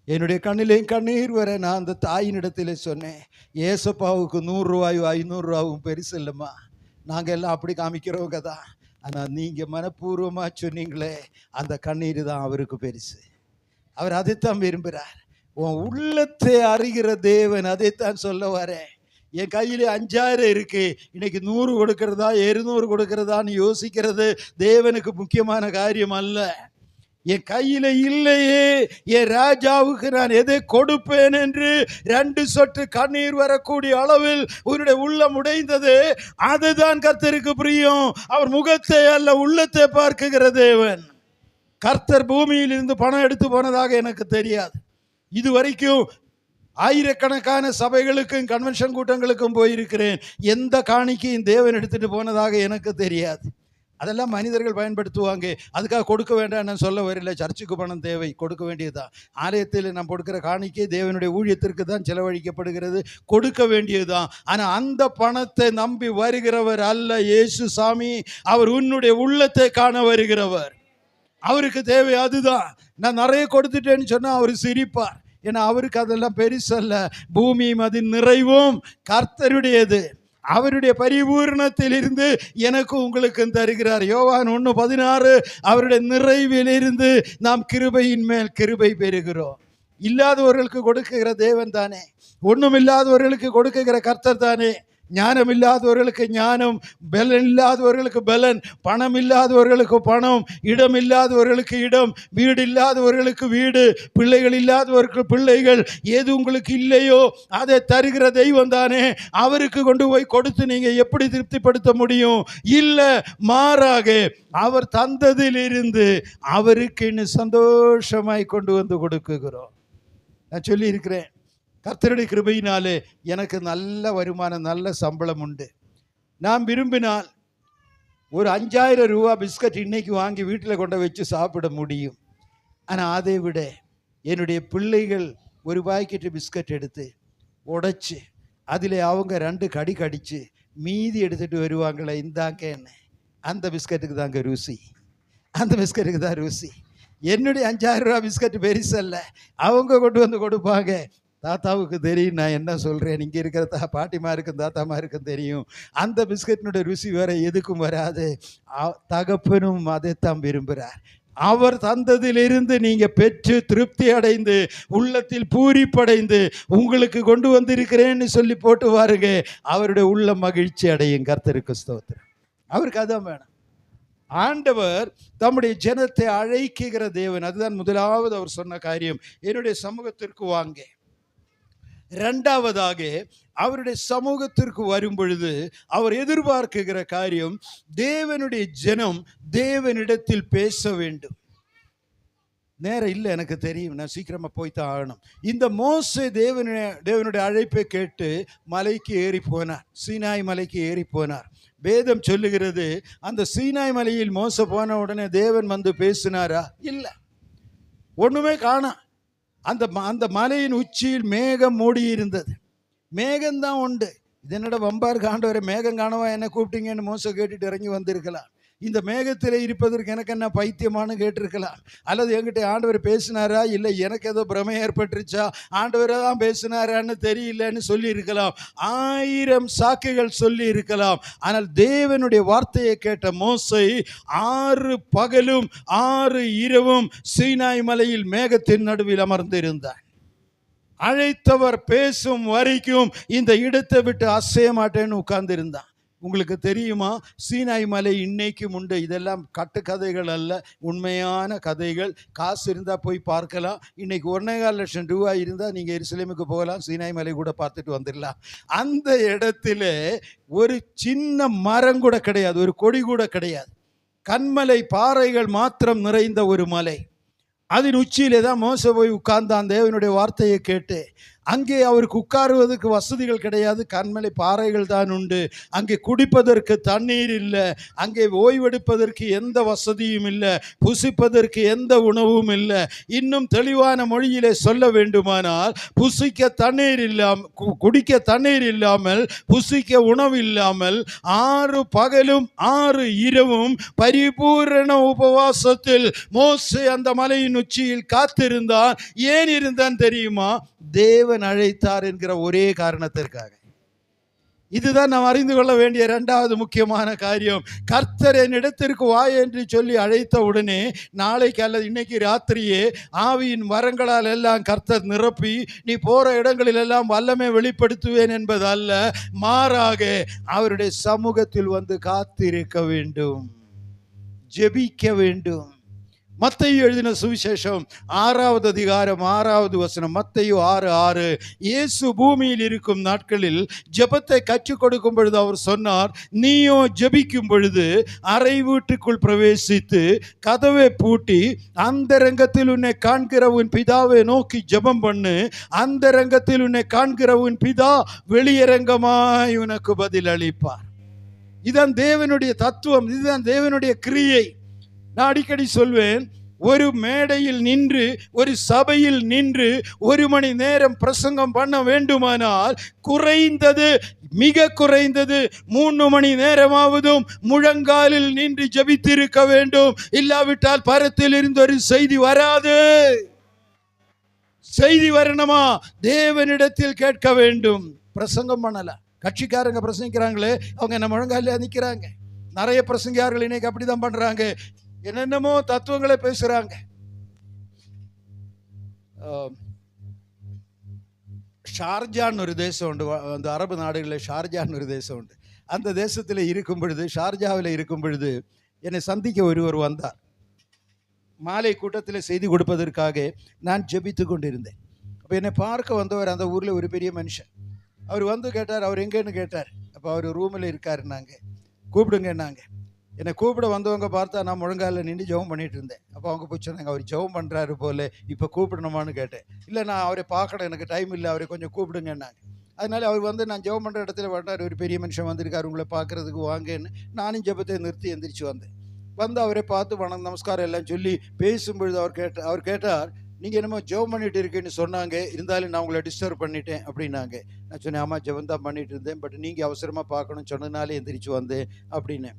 என்னுடைய கண்ணிலேயும் கண்ணீர் வர நான் அந்த தாயினிடத்தில் சொன்னேன், ஏசப்பாவுக்கு ₹100 500 பெருசு இல்லைம்மா, நாங்கள் எல்லாம் அப்படி காமிக்கிறவங்க தான், ஆனால் நீங்கள் மனப்பூர்வமாக சொன்னீங்களே, அந்த கண்ணீர் தான் அவருக்கு பெருசு. அவர் அதைத்தான் விரும்புகிறார். உன் உள்ளத்தை அறிகிற தேவன் அதைத்தான் சொல்ல வரேன். என் கையில் 5000 இருக்கு, இன்னைக்கு 100 கொடுக்கறதா 200 கொடுக்கறதான்னு யோசிக்கிறது தேவனுக்கு முக்கியமான காரியம் அல்ல. என் கையில் இல்லையே, என் ராஜாவுக்கு நான் எதை கொடுப்பேன் என்று 2 சொட்டு கண்ணீர் வரக்கூடிய அளவில் உன்னுடைய உள்ளம் உடைந்தது. அதுதான் கர்த்தருக்கு பிரியம். அவர் முகத்தை அல்ல, உள்ளத்தை பார்க்குகிற தேவன். கர்த்தர் பூமியில் இருந்து பணம் எடுத்து போனதாக எனக்கு தெரியாது. இதுவரைக்கும் ஆயிரக்கணக்கான சபைகளுக்கும் கன்வென்ஷன் கூட்டங்களுக்கும் போயிருக்கிறேன். எந்த காணிக்கையும் தேவன் எடுத்துட்டு போனதாக எனக்கு தெரியாது. அதெல்லாம் மனிதர்கள் பயன்படுத்துவாங்க. அதுக்காக கொடுக்க வேண்டாம் நான் சொல்ல வரல. சர்ச்சுக்கு பணம் தேவை, கொடுக்க வேண்டியதுதான். ஆலயத்தில் நாம் கொடுக்கிற காணிக்கை தேவனுடைய ஊழியத்திற்கு தான் செலவழிக்கப்படுகிறது, கொடுக்க வேண்டியதுதான். ஆனால் அந்த பணத்தை நம்பி வருகிறவர் அல்ல இயேசு சாமி. அவர் உன்னுடைய உள்ளத்தை காண வருகிறவர். அவருக்கு தேவை அதுதான். நான் நிறைய கொடுத்துட்டேன்னு சொன்னால் அவர் சிரிப்பார். ஏன்னா அவருக்கு அதெல்லாம் பெருசல்ல. பூமியும் அதன் நிறைவும் கர்த்தருடையது. அவருடைய பரிபூர்ணத்தில் இருந்து எனக்கும் உங்களுக்கும் தருகிறார். யோவான் 1:16, அவருடைய நிறைவிலிருந்து நாம் கிருபையின் மேல் கிருபை பெறுகிறோம். இல்லாதவர்களுக்கு கொடுக்குகிற தேவன் தானே, ஒன்றும் இல்லாதவர்களுக்கு கொடுக்குகிற கர்த்தர் தானே. ஞானம் இல்லாதவர்களுக்கு ஞானம், பலன் இல்லாதவர்களுக்கு பலன், பணம் இல்லாதவர்களுக்கு பணம், இடம் இல்லாதவர்களுக்கு இடம், வீடு இல்லாதவர்களுக்கு வீடு, பிள்ளைகள் இல்லாதவர்களுக்கு பிள்ளைகள். எது உங்களுக்கு இல்லையோ அதை தருகிற தெய்வம் தானே. அவருக்கு கொண்டு போய் கொடுத்து நீங்க எப்படி திருப்திப்படுத்த முடியும்? இல்லை, மாறாக அவர் தந்ததிலிருந்து அவருக்கு இன்னும் சந்தோஷமாய் கொண்டு வந்து கொடுக்குகிறோம். நான் சொல்லி இருக்கிறேன், கர்த்தருடைய கிருபையினாலே எனக்கு நல்ல வருமானம், நல்ல சம்பளம் உண்டு. நான் விரும்பினால் ஒரு 5000 ரூபா பிஸ்கட் இன்னைக்கு வாங்கி வீட்டில் கொண்டு வச்சு சாப்பிட முடியும். ஆனால் அதை விட என்னுடைய பிள்ளைகள் ஒரு பாக்கெட்டு பிஸ்கட் எடுத்து உடைச்சி அதில் அவங்க 2 கடி கடித்து மீதி எடுத்துகிட்டு வருவாங்களே, இந்தாங்க என்ன, அந்த பிஸ்கட்டுக்கு தாங்க ருசி, அந்த பிஸ்கட்டுக்கு தான் ருசி. என்னுடைய 5000 ரூபா பிஸ்கட் பெருசல்ல, அவங்க கொண்டு வந்து கொடுப்பாங்க. தாத்தாவுக்கு தெரியும் நான் என்ன சொல்கிறேன், இங்கே இருக்கிற பாட்டிமாருக்கும் தாத்தாமாருக்கும் தெரியும். அந்த பிஸ்கட்டினுடைய ருசி வேற எதுக்கும் வராது. தகப்பனும் அதைத்தான் விரும்புகிறார். அவர் தந்ததிலிருந்து நீங்க பெற்று திருப்தி அடைந்து உள்ளத்தில் பூரிப்படைந்து உங்களுக்கு கொண்டு வந்திருக்கிறேன்னு சொல்லி போட்டு வாருங்க, அவருடைய உள்ள மகிழ்ச்சி அடையும். கர்த்தருக்கு ஸ்தோத்திரம். அவருக்கு அதான் வேணும். ஆண்டவர் தம்முடைய ஜனத்தை அழைக்குகிற தேவன். அதுதான் முதலாவது அவர் சொன்ன காரியம், என்னுடைய சமூகத்திற்கு வாங்க. இரண்டாவதாக அவருடைய சமூகத்திற்கு வரும் பொழுது அவர் எதிர்பார்க்குகிற காரியம், தேவனுடைய ஜனம் தேவனிடத்தில் பேச வேண்டும். நேரம் இல்லை, எனக்கு தெரியும், நான் சீக்கிரமாக போய்த்தான் ஆகணும். இந்த மோசே தேவனுடைய அழைப்பை கேட்டு மலைக்கு ஏறி போனார், சீனாய் மலைக்கு ஏறி போனார். வேதம் சொல்லுகிறது, அந்த சீனாய் மலையில் மோசே போன உடனே தேவன் வந்து பேசினாரா? இல்லை, ஒன்றுமே காணோம். அந்த மலையின் உச்சியில் மேகம் மூடி இருந்தது. மேகம்தான் உண்டு. இது என்னோட வம்பார் ஆண்டவரை, மேகம் காணவா என்ன கூப்பிட்டீங்கன்னு மோசே கேட்டுட்டு இறங்கி வந்திருக்கலாம். இந்த மேகத்தில் இருப்பதற்கு எனக்கு என்ன பைத்தியமானு கேட்டிருக்கலாம். அல்லது என்கிட்ட ஆண்டவர் பேசினாரா, இல்லை எனக்கு ஏதோ பிரமை ஏற்பட்டுருச்சா, ஆண்டவரை தான் பேசினாரான்னு தெரியலன்னு சொல்லி இருக்கலாம். 1000 சாக்குகள் சொல்லி இருக்கலாம். ஆனால் தேவனுடைய வார்த்தையை கேட்ட மோசே 6 பகலும் 6 இரவும் சீனாய் மலையில் மேகத்தின் நடுவில் அமர்ந்திருந்தார். அழைத்தவர் பேசும் வரைக்கும் இந்த இடத்தை விட்டு அசைய மாட்டேன்னு உட்கார்ந்து இருந்தான். உங்களுக்கு தெரியுமா, சீனாய் மலை இன்னைக்கும் உண்டு. இதெல்லாம் கட்டுக்கதைகள் அல்ல, உண்மையான கதைகள். காசு இருந்தால் போய் பார்க்கலாம். இன்னைக்கு 1.25 லட்சம் ரூபாய் இருந்தால் நீங்கள் எருசலேமுக்கு போகலாம், சீனாய் மலை கூட பார்த்துட்டு வந்துடலாம். அந்த இடத்துல ஒரு சின்ன மரம் கூட கிடையாது, ஒரு கொடி கூட கிடையாது. கண்மலை பாறைகள் மாத்திரம் நிறைந்த ஒரு மலை. அதன் உச்சியிலே தான் மோசே போய் உட்கார்ந்தான் தேவனுடைய வார்த்தையை கேட்டு. அங்கே அவருக்கு உட்காருவதற்கு வசதிகள் கிடையாது, கண்மலை பாறைகள் தான் உண்டு. அங்கே குடிப்பதற்கு தண்ணீர் இல்லை, அங்கே ஓய்வெடுப்பதற்கு எந்த வசதியும் இல்லை, புசிப்பதற்கு எந்த உணவும் இல்லை. இன்னும் தெளிவான மொழியிலே சொல்ல வேண்டுமானால், புசிக்க தண்ணீர் இல்லாமல், குடிக்க தண்ணீர் இல்லாமல், புசிக்க உணவு இல்லாமல் 6 பகலும் 6 இரவும் பரிபூரண உபவாசத்தில் மோசே அந்த மலையின் உச்சியில் காத்திருந்தான். ஏன் இருந்தான் தெரியுமா? தேவன் அழைத்தார் என்கிற ஒரே காரணத்திற்காக. இதுதான் நாம் அறிந்து கொள்ள வேண்டிய இரண்டாவது முக்கியமான காரியம். கர்த்தர் என்னிடத்திற்கு வா என்று சொல்லி அழைத்த உடனே, நாளைக்கு அல்லது இன்னைக்கு ராத்திரியே ஆவியின் வரங்களால் எல்லாம் கர்த்தர் நிரப்பி நீ போற இடங்களில் எல்லாம் வல்லமை வெளிப்படுத்துவேன் என்பது அல்ல, மாறாக அவருடைய சமூகத்தில் வந்து காத்திருக்க வேண்டும், ஜெபிக்க வேண்டும். மத்தேயு எழுதின சுவிசேஷம் 6வது அதிகாரம் 6வது வசனம். மத்தேயு 6:6. இயேசு பூமியில் இருக்கும் நாட்களில் ஜெபத்தை கற்றுக் கொடுக்கும் பொழுது அவர் சொன்னார், நீயோ ஜெபிக்கும் பொழுது அறை வீட்டுக்குள் பிரவேசித்து கதவை பூட்டி அந்தரங்கத்தில் உன்னை காண்கிற உன் பிதாவை நோக்கி ஜெபம் பண்ணு. அந்தரங்கத்தில் உன்னை காண்கிற உன் பிதா வெளியரங்கமாய் உனக்கு பதில் அளிப்பார். இதுதான் தேவனுடைய தத்துவம், இதுதான் தேவனுடைய கிரியை. நான் அடிக்கடி சொல்வேன், ஒரு மேடையில் நின்று, ஒரு சபையில் நின்று 1 மணி நேரம் பிரசங்கம் பண்ண வேண்டுமானால் குறைந்தது, மிக குறைந்தது 3 மணி நேரமாவதும் முழங்காலில் நின்று ஜெபித்திருக்க வேண்டும். இல்லாவிட்டால் பரத்தில் இருந்து ஒரு செய்தி வராது. செய்தி வரணுமா, தேவனிடத்தில் கேட்க வேண்டும். பிரசங்கம் பண்ணல, கட்சிக்காரங்க பிரசங்கிக்கிறாங்களே, அவங்க என்ன முழங்கால நிற்கிறாங்க. நிறைய பிரசங்கியார்கள் இன்னைக்கு அப்படிதான் பண்றாங்க, என்னென்னமோ தத்துவங்களை பேசுறாங்க. ஷார்ஜான்னு ஒரு தேசம் உண்டு, அந்த அரபு நாடுகளில் ஷார்ஜான்னு ஒரு தேசம் உண்டு. அந்த தேசத்தில் இருக்கும் பொழுது, ஷார்ஜாவில் இருக்கும் பொழுது என்னை சந்திக்க ஒருவர் வந்தார். மாலை கூட்டத்தில் செய்தி கொடுப்பதற்காக நான் ஜெபித்து கொண்டிருந்தேன். அப்போ என்னை பார்க்க வந்தவர் அந்த ஊரில் ஒரு பெரிய மனுஷன். அவர் வந்து கேட்டார், அவர் எங்கேன்னு கேட்டார். அப்போ அவர் ரூமில் இருக்காருன்னாங்க. கூப்பிடுங்கன்னாங்க. என்னை கூப்பிட வந்தவங்க பார்த்தா நான் முழங்காலில் நின்று ஜெபம் பண்ணிட்டு இருந்தேன். அப்போ அவங்க போய் சொன்னாங்க, அவர் ஜெபம் பண்ணுறாரு போல, இப்போ கூப்பிடணுமான்னு கேட்டேன். இல்லை, நான் அவரை பார்க்கணும், எனக்கு டைம் இல்லை, அவரை கொஞ்சம் கூப்பிடுங்கன்னாங்க. அதனால அவர் வந்து, நான் ஜெபம் பண்ணுற இடத்துல வந்தார், ஒரு பெரிய மனுஷன் வந்திருக்காரு, உங்களை பார்க்குறதுக்கு வாங்கன்னு. நானும் ஜெபத்தை நிறுத்தி எந்திரிச்சு வந்தேன். வந்து அவரை பார்த்து வணக்கம் நமஸ்காரம் எல்லாம் சொல்லி பேசும்பொழுது அவர் கேட்டார், நீங்கள் என்னமோ ஜெபம் பண்ணிட்டு இருக்கேன்னு சொன்னாங்க, இருந்தாலும் நான் உங்களை டிஸ்டர்ப் பண்ணிட்டேன் அப்படின்னாங்க. நான் சொன்னேன், ஆமாம் ஜெபம் தான் பண்ணிட்டு இருந்தேன், பட் நீங்கள் அவசரமாக பார்க்கணும்னு சொன்னதுனாலே எந்திரிச்சு வந்தேன் அப்படின்னு.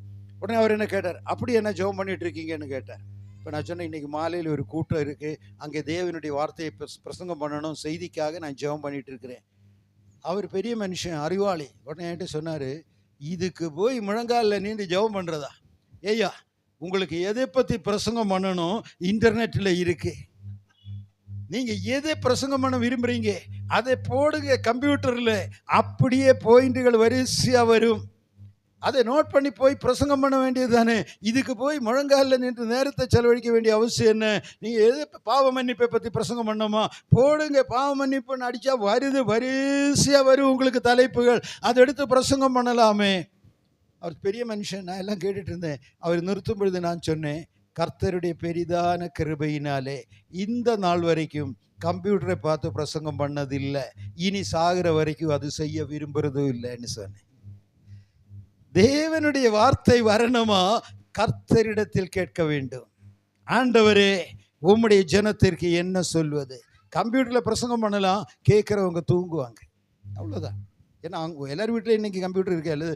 உடனே அவர் என்ன கேட்டார், அப்படி என்ன ஜெபம் பண்ணிட்டு இருக்கீங்கன்னு கேட்டார். இப்போ நான் சொன்னேன், இன்றைக்கி மாலையில் ஒரு கூட்டம் இருக்குது, அங்கே தேவனுடைய வார்த்தையை பிரசங்கம் பண்ணணும், செய்திக்காக நான் ஜெபம் பண்ணிட்டு இருக்கிறேன். அவர் பெரிய மனுஷன், அறிவாளி. உடனே என்கிட்ட சொன்னார், இதுக்கு போய் முழங்காலில் நீண்டு ஜெபம் பண்ணுறதா? ஏய்யா, உங்களுக்கு எதை பற்றி பிரசங்கம் பண்ணணும் இன்டர்நெட்டில் இருக்கு, நீங்கள் எதை பிரசங்கம் பண்ண விரும்புகிறீங்க அதை போடுங்க கம்ப்யூட்டரில், அப்படியே பாயிண்ட்டுகள் வரிசையாக வரும், அதை நோட் பண்ணி போய் பிரசங்கம் பண்ண வேண்டியது தானே. இதுக்கு போய் முழங்காலில் நின்று நேரத்தை செலவழிக்க வேண்டிய அவசியம் என்ன? நீங்கள் எது பாவ மன்னிப்பை பற்றி பிரசங்கம் பண்ணோமா, போடுங்க, பாவ மன்னிப்புன்னு அடித்தா வருது, வரிசையாக வரும் உங்களுக்கு தலைப்புகள், அதை எடுத்து பிரசங்கம் பண்ணலாமே. அவர் பெரிய மனுஷன், நான் எல்லாம் கேட்டுட்டு இருந்தேன். அவர் நிறுத்தும் பொழுது நான் சொன்னேன், கர்த்தருடைய பெரிதான கிருபையினாலே இந்த நாள் வரைக்கும் கம்ப்யூட்டரை பார்த்து பிரசங்கம் பண்ணதில்லை, இனி சாகிற வரைக்கும் அது செய்ய விரும்புறதும் இல்லைன்னு சொன்னேன். தேவனுடைய வார்த்தை வரணுமா, கர்த்தரிடத்தில் கேட்க வேண்டும். ஆண்டவரே, உம்முடைய ஜனத்திற்கு என்ன சொல்வது? கம்ப்யூட்டரில் பிரசங்கம் பண்ணலாம், கேட்குறவங்க தூங்குவாங்க, அவ்வளோதான். ஏன்னா அவங்க எல்லாரும் வீட்டில் இன்றைக்கி கம்ப்யூட்டர் இருக்குது, அல்லது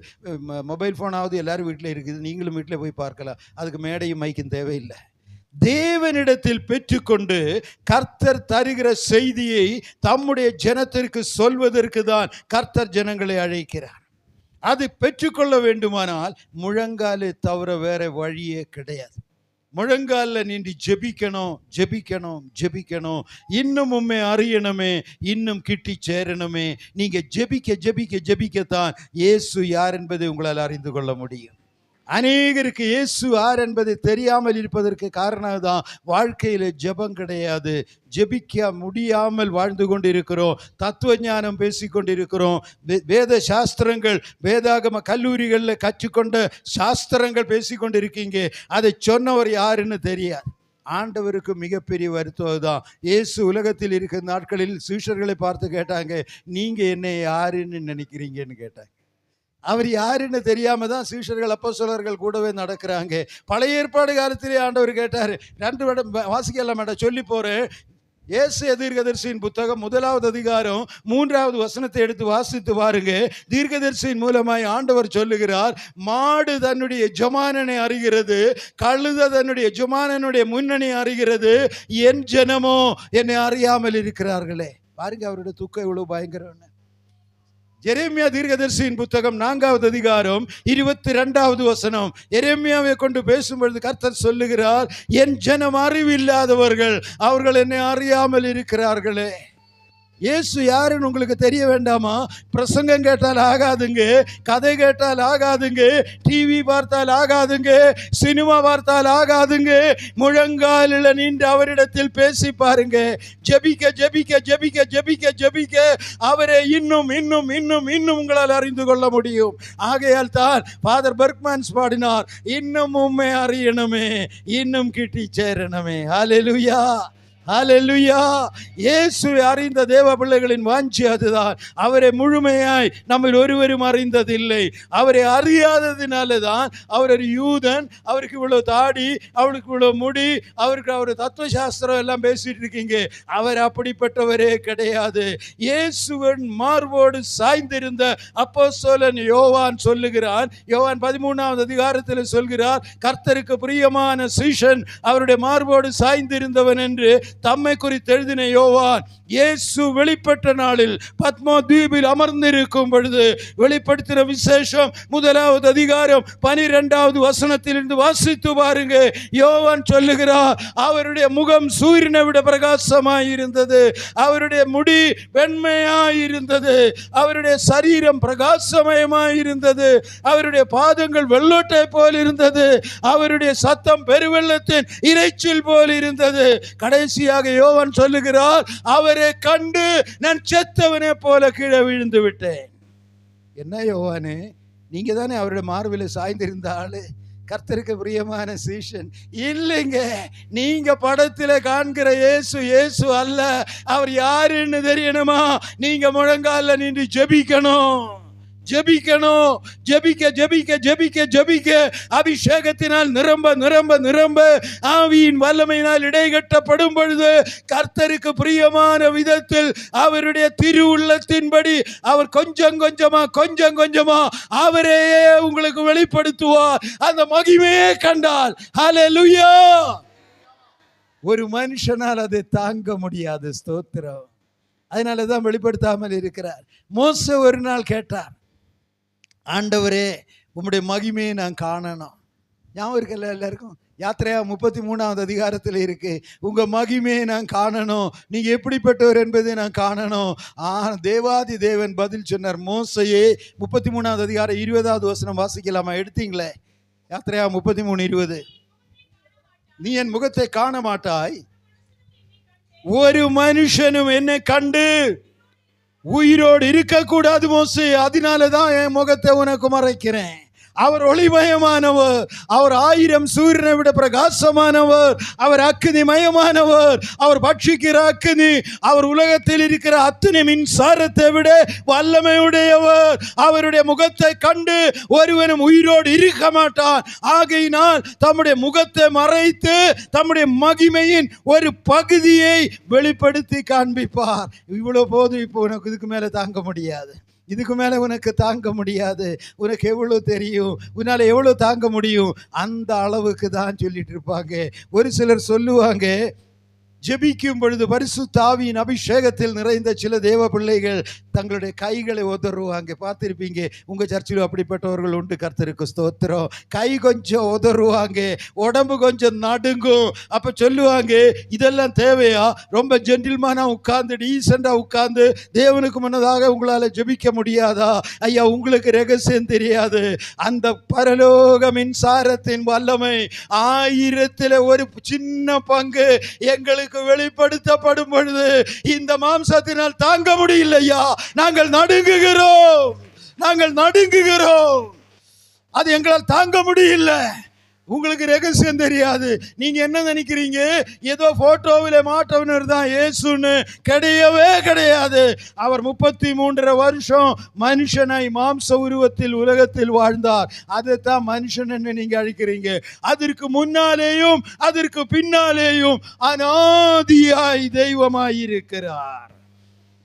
மொபைல் ஃபோனாவது எல்லாரும் வீட்டில் இருக்குது, நீங்களும் வீட்டில் போய் பார்க்கலாம். அதுக்கு மேடையும் மைக்கும் தேவையில்லை. தேவனிடத்தில் பெற்றுக்கொண்டு கர்த்தர் தருகிற செய்தியை தம்முடைய ஜனத்திற்கு சொல்வதற்கு தான் கர்த்தர் ஜனங்களை அழைக்கிறார். அது பெற்றுக்கொள்ள வேண்டுமானால் முழங்காலை தவிர வேற வழியே கிடையாது. முழங்காலில் நின்று ஜெபிக்கணும், ஜெபிக்கணும், ஜெபிக்கணும். இன்னும் உண்மை அறியணுமே, இன்னும் கிட்டி சேரணுமே. நீங்கள் ஜெபிக்க ஜெபிக்க ஜெபிக்கத்தான் இயேசு யார் என்பதை உங்களால் அறிந்து கொள்ள முடியும். அநேகருக்கு இயேசு யார் என்பதை தெரியாமல் இருப்பதற்கு காரணம் தான் வாழ்க்கையில் ஜெபம் கிடையாது. ஜெபிக்க முடியாமல் வாழ்ந்து கொண்டிருக்கிறோம், தத்துவ ஞானம் பேசிக்கொண்டிருக்கிறோம், வேத சாஸ்திரங்கள், வேதாகம கல்லூரிகளில் கற்றுக்கொண்ட சாஸ்திரங்கள் பேசிக்கொண்டிருக்கீங்க, அதை சொன்னவர் யாருன்னு தெரியாது. ஆண்டவருக்கு மிகப்பெரிய வருத்தம் தான். இயேசு உலகத்தில் இருக்கிற நாட்களில் சீஷர்களை பார்த்து கேட்டாங்க, நீங்கள் என்னை யாருன்னு நினைக்கிறீங்கன்னு கேட்டாங்க. அவர் யாருன்னு தெரியாம தான் சீஷர்கள் அப்போஸ்தலர்கள் கூடவே நடக்கிறாங்க. பழைய ஏற்பாடு காலத்திலே ஆண்டவர் கேட்டார், 2 இடம் வாசிக்கலாம் மேடம், சொல்லி போறேன். ஏசாயா தீர்க்கதரிசியின் புத்தகம் 1வது அதிகாரம் 3வது வசனத்தை எடுத்து வாசித்து பாருங்க. தீர்க்கதரிசியின் மூலமாய் ஆண்டவர் சொல்லுகிறார், மாடு தன்னுடைய எஜமானனை அறிகிறது, கழுத தன்னுடைய எஜமானனுடைய முன்னணி அறிகிறது, என் ஜனமோ என்னை அறியாமல் இருக்கிறார்களே. பாருங்க அவருடைய துக்கம் எவ்வளவு பயங்கரம். எரேமியா தீர்க்கதரிசியின் புத்தகம் 4வது அதிகாரம் 22வது வசனம். எரேமியாவை கொண்டு பேசும்பொழுது கர்த்தர் சொல்லுகிறார், என் ஜனம் அறிவில்லாதவர்கள், அவர்கள் என்னை அறியாமல் இருக்கிறார்களே. இயேசு யாருன்னு உங்களுக்கு தெரிய வேண்டாமா? பிரசங்கம் கேட்டால் ஆகாதுங்க, கதை கேட்டால் ஆகாதுங்க, டிவி பார்த்தால் ஆகாதுங்க, சினிமா பார்த்தால் ஆகாதுங்க. முழங்காலில் நின்று அவரிடத்தில் பேசி பாருங்க. ஜெபிக்க ஜெபிக்க ஜெபிக்க ஜெபிக்க ஜெபிக்க அவரை இன்னும் இன்னும் இன்னும் இன்னும் உங்களால் அறிந்து கொள்ள முடியும். ஆகையால் தான் ஃபாதர் பெர்க்மன்ஸ் பாடினார், இன்னும் உம்மை அறியணுமே, இன்னும் கிட்டி சேரணுமே. ஹல்லேலூயா, ஹல்லேலூயா. இயேசுவை அறிந்த தேவ பிள்ளைகளின் வாஞ்சி அதுதான். அவரை முழுமையாய் நம்ம ஒருவரும் அறிந்ததில்லை. அவரை அறியாததினால தான் அவர் ஒரு யூதன், அவருக்கு இவ்வளவு தாடி, அவருக்கு இவ்வளவு முடி, அவருக்கு அவர் தத்துவசாஸ்திரம் எல்லாம் பேசிட்டு இருக்கீங்க. அவர் அப்படிப்பட்டவரே கிடையாது. இயேசுவின் மார்போடு சாய்ந்திருந்த அப்போஸ்தலன் யோவான் சொல்லுகிறான். யோவான் 13வது அதிகாரத்தில் சொல்கிறார், கர்த்தருக்கு பிரியமான சீஷன், அவருடைய மார்போடு சாய்ந்திருந்தவன் என்று தம்மை குறித்து எழுதின யோவான் இயேசு வெளிப்பட்ட நாளில் பத்மோ தீபில் அமர்ந்திருக்கும் பொழுது வெளிப்படுத்தின விசேஷம் 1வது அதிகாரம் 12வது வசனத்திலிருந்து வாசித்து பாருங்க. யோவான் சொல்லுகிறார், அவருடைய முகம் சூரியனை விட பிரகாசமாயிருந்தது, அவருடைய முடி வெண்மையாயிருந்தது, அவருடைய சரீரம் பிரகாசமயமாயிருந்தது, அவருடைய பாதங்கள் வெள்ளோட்டை போல் இருந்தது, அவருடைய சத்தம் பெருவெள்ளத்தின் இரைச்சல் போல் இருந்தது. கடைசியாக யோவான் சொல்லுகிறார், அவரை கண்டு நான் செத்தவனை போல கீழே விழுந்து விட்டேன். என்ன யோவானே, நீங்க தானே அவருடைய மார்பில் சாய்ந்திருந்த ஆளு, கர்த்தருக்கு பிரியமான சீஷன்? இல்லைங்க, நீங்க படத்தில் காண்கிற இயேசு இயேசு அல்ல. அவர் யாருன்னு தெரியணுமா? நீங்க முழங்கால நின்று ஜெபிக்கணும், ஜெபிக்கணும். ஜெபிக்க ஜெபிக்க ஜெபிக்க ஜெபிக்க அபிஷேகத்தினால் நிரம்ப நிரம்ப நிரம்ப ஆவியின் வல்லமையினால் இடைகட்டப்படும் பொழுது கர்த்தருக்கு பிரியமான விதத்தில் அவருடைய திருவுள்ளத்தின்படி அவர் கொஞ்சம் கொஞ்சமா அவரையே உங்களுக்கு வெளிப்படுத்துவார். அந்த மகிமையே கண்டால் ஹல்லேலூயா. ஒரு மனுஷனால் அதை தாங்க முடியாது. ஸ்தோத்திரம். அதனாலதான் வெளிப்படுத்தாமல் இருக்கிறார். மோசே ஒரு நாள் கேட்டார், ஆண்டவரே உம்முடைய மகிமையை நான் காணணும். ஞாபகம் இருக்கல எல்லாருக்கும்? யாத்திரையா 33வது அதிகாரத்தில் இருக்கு, உங்க மகிமையை நான் காணணும், நீங்க எப்படிப்பட்டவர் என்பதை நான் காணணும். தேவாதி தேவன் பதில் சொன்னார், மோசையே 33வது அதிகாரம் 20வது வசனம் வாசிக்கலாமா? எடுத்தீங்களே, யாத்திரையா 33:20. நீ என் முகத்தை காண மாட்டாய், ஒரு மனுஷனும் என்னை கண்டு உயிரோடு இருக்கக்கூடாது மோசே, அதனாலதான் என் முகத்தை உனக்கு மறைக்கிறேன். அவர் ஒளிமயமானவர், அவர் 1000 சூரியனை விட பிரகாசமானவர், அவர் அக்கினிமயமானவர், அவர் பட்சிக்கிற அக்கினி, அவர் உலகத்தில் இருக்கிற அத்தனை மின்சாரத்தை விட வல்லமையுடையவர். அவருடைய முகத்தை கண்டு ஒருவனும் உயிரோடு இருக்க மாட்டான். ஆகையினால் தம்முடைய முகத்தை மறைத்து தம்முடைய மகிமையின் ஒரு பகுதியை வெளிப்படுத்தி காண்பிப்பார். இவ்வளவு போதும், இப்போ உனக்கு இதுக்கு மேல தாங்க முடியாது, இதுக்கு மேலே உனக்கு தாங்க முடியாது. உனக்கு எவ்வளோ தெரியும், உன்னால் எவ்வளோ தாங்க முடியும், அந்த அளவுக்கு தான் சொல்லிட்டு இருப்பாங்க. ஒரு சிலர் சொல்லுவாங்க, ஜெபிக்கும் பொழுது பரிசுத்த ஆவியின் அபிஷேகத்தில் நிறைந்த சில தேவ பிள்ளைகள் தங்களுடைய கைகளை உதறுவாங்க. பார்த்துருப்பீங்க, உங்க சர்ச்சில் அப்படிப்பட்டவர்கள் உண்டு. கர்த்தருக்கு ஸ்தோத்திரம். கை கொஞ்சம் உதறுவாங்க, உடம்பு கொஞ்சம் நடுங்கும். அப்ப சொல்லுவாங்க, இதெல்லாம் தேவையா? ரொம்ப ஜென்டில்மானா உட்கார்ந்து டீசெண்டா உட்கார்ந்து தேவனுக்கு முன்னதாக உங்களால ஜெபிக்க முடியாதா? ஐயா, உங்களுக்கு ரகசியம் தெரியாது. அந்த பரலோக மின்சாரத்தின் வல்லமை 1000ல் ஒரு சின்ன பங்கு எங்களுக்கு வெளிப்படுத்தப்படும் பொழுது இந்த மாம்சத்தினால் தாங்க முடியலையா, நாங்கள் நடுங்குகிறோம், நாங்கள் நடுங்குகிறோம். அது எங்களால் தாங்க முடியல. உங்களுக்கு ரகசியம் தெரியாது. நீங்க என்ன நினைக்கிறீங்க, ஏதோ போட்டோவில் மாட்டவனர் தான் இயேசுன்னு? கிடையவே கிடையாது. அவர் 33 வருஷம் மனுஷனாய் மாம்ச உருவத்தில் உலகத்தில் வாழ்ந்தார். அதைத்தான் மனுஷன் என்று நீங்க அழைக்கிறீங்க. அதற்கு முன்னாலேயும் அதற்கு பின்னாலேயும் அநாதியாய் தெய்வமாயிருக்கிறார்,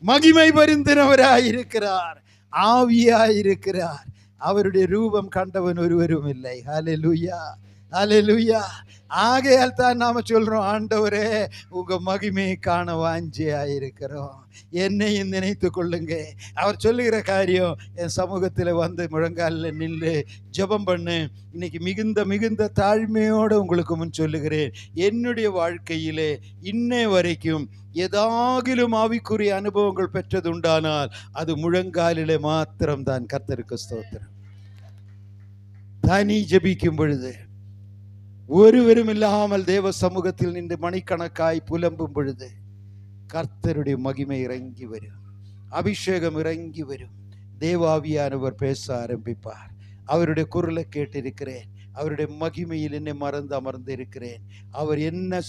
மகிமை பரிந்தினவராயிருக்கிறார், ஆவியாயிருக்கிறார். அவருடைய ரூபம் கண்டவன் ஒருவரும் இல்லை. ஹல்லேலூயா, ஹல்லேலூயா. ஆகையால் தான் நாம சொல்றோம், ஆண்டவரே உங்க மகிமையை காண வாஞ்சியாயிருக்கிறோம், என்னையும் நினைத்து கொள்ளுங்க. அவர் சொல்லுகிற காரியம், என் சமூகத்தில் வந்து முழங்காலில் நின்று ஜெபம் பண்ணு. இன்னைக்கு மிகுந்த மிகுந்த தாழ்மையோடு உங்களுக்கு முன் சொல்லுகிறேன், என்னுடைய வாழ்க்கையிலே இன்னை வரைக்கும் ஏதாகிலும் ஆவிக்குரிய அனுபவங்கள் பெற்றதுண்டானால் அது முழங்காலிலே மாத்திரம்தான். கர்த்தருக்கு ஸ்தோத்திரம். தனி ஜெபிக்கும் பொழுது, ஒருவரும் இல்லாமல் தேவ சமூகத்தில் நின்று மணிக்கணக்காய் புலம்பும் பொழுது கர்த்தருடைய மகிமை இறங்கி வரும், அபிஷேகம் இறங்கி வரும், தேவாவியானவர் பேச ஆரம்பிப்பார். அவருடைய குரலை கேட்டிருக்கிறேன். அவருடைய மகிமையில் என்னை மறந்து அமர்ந்து இருக்கிறேன். அவர் என்ன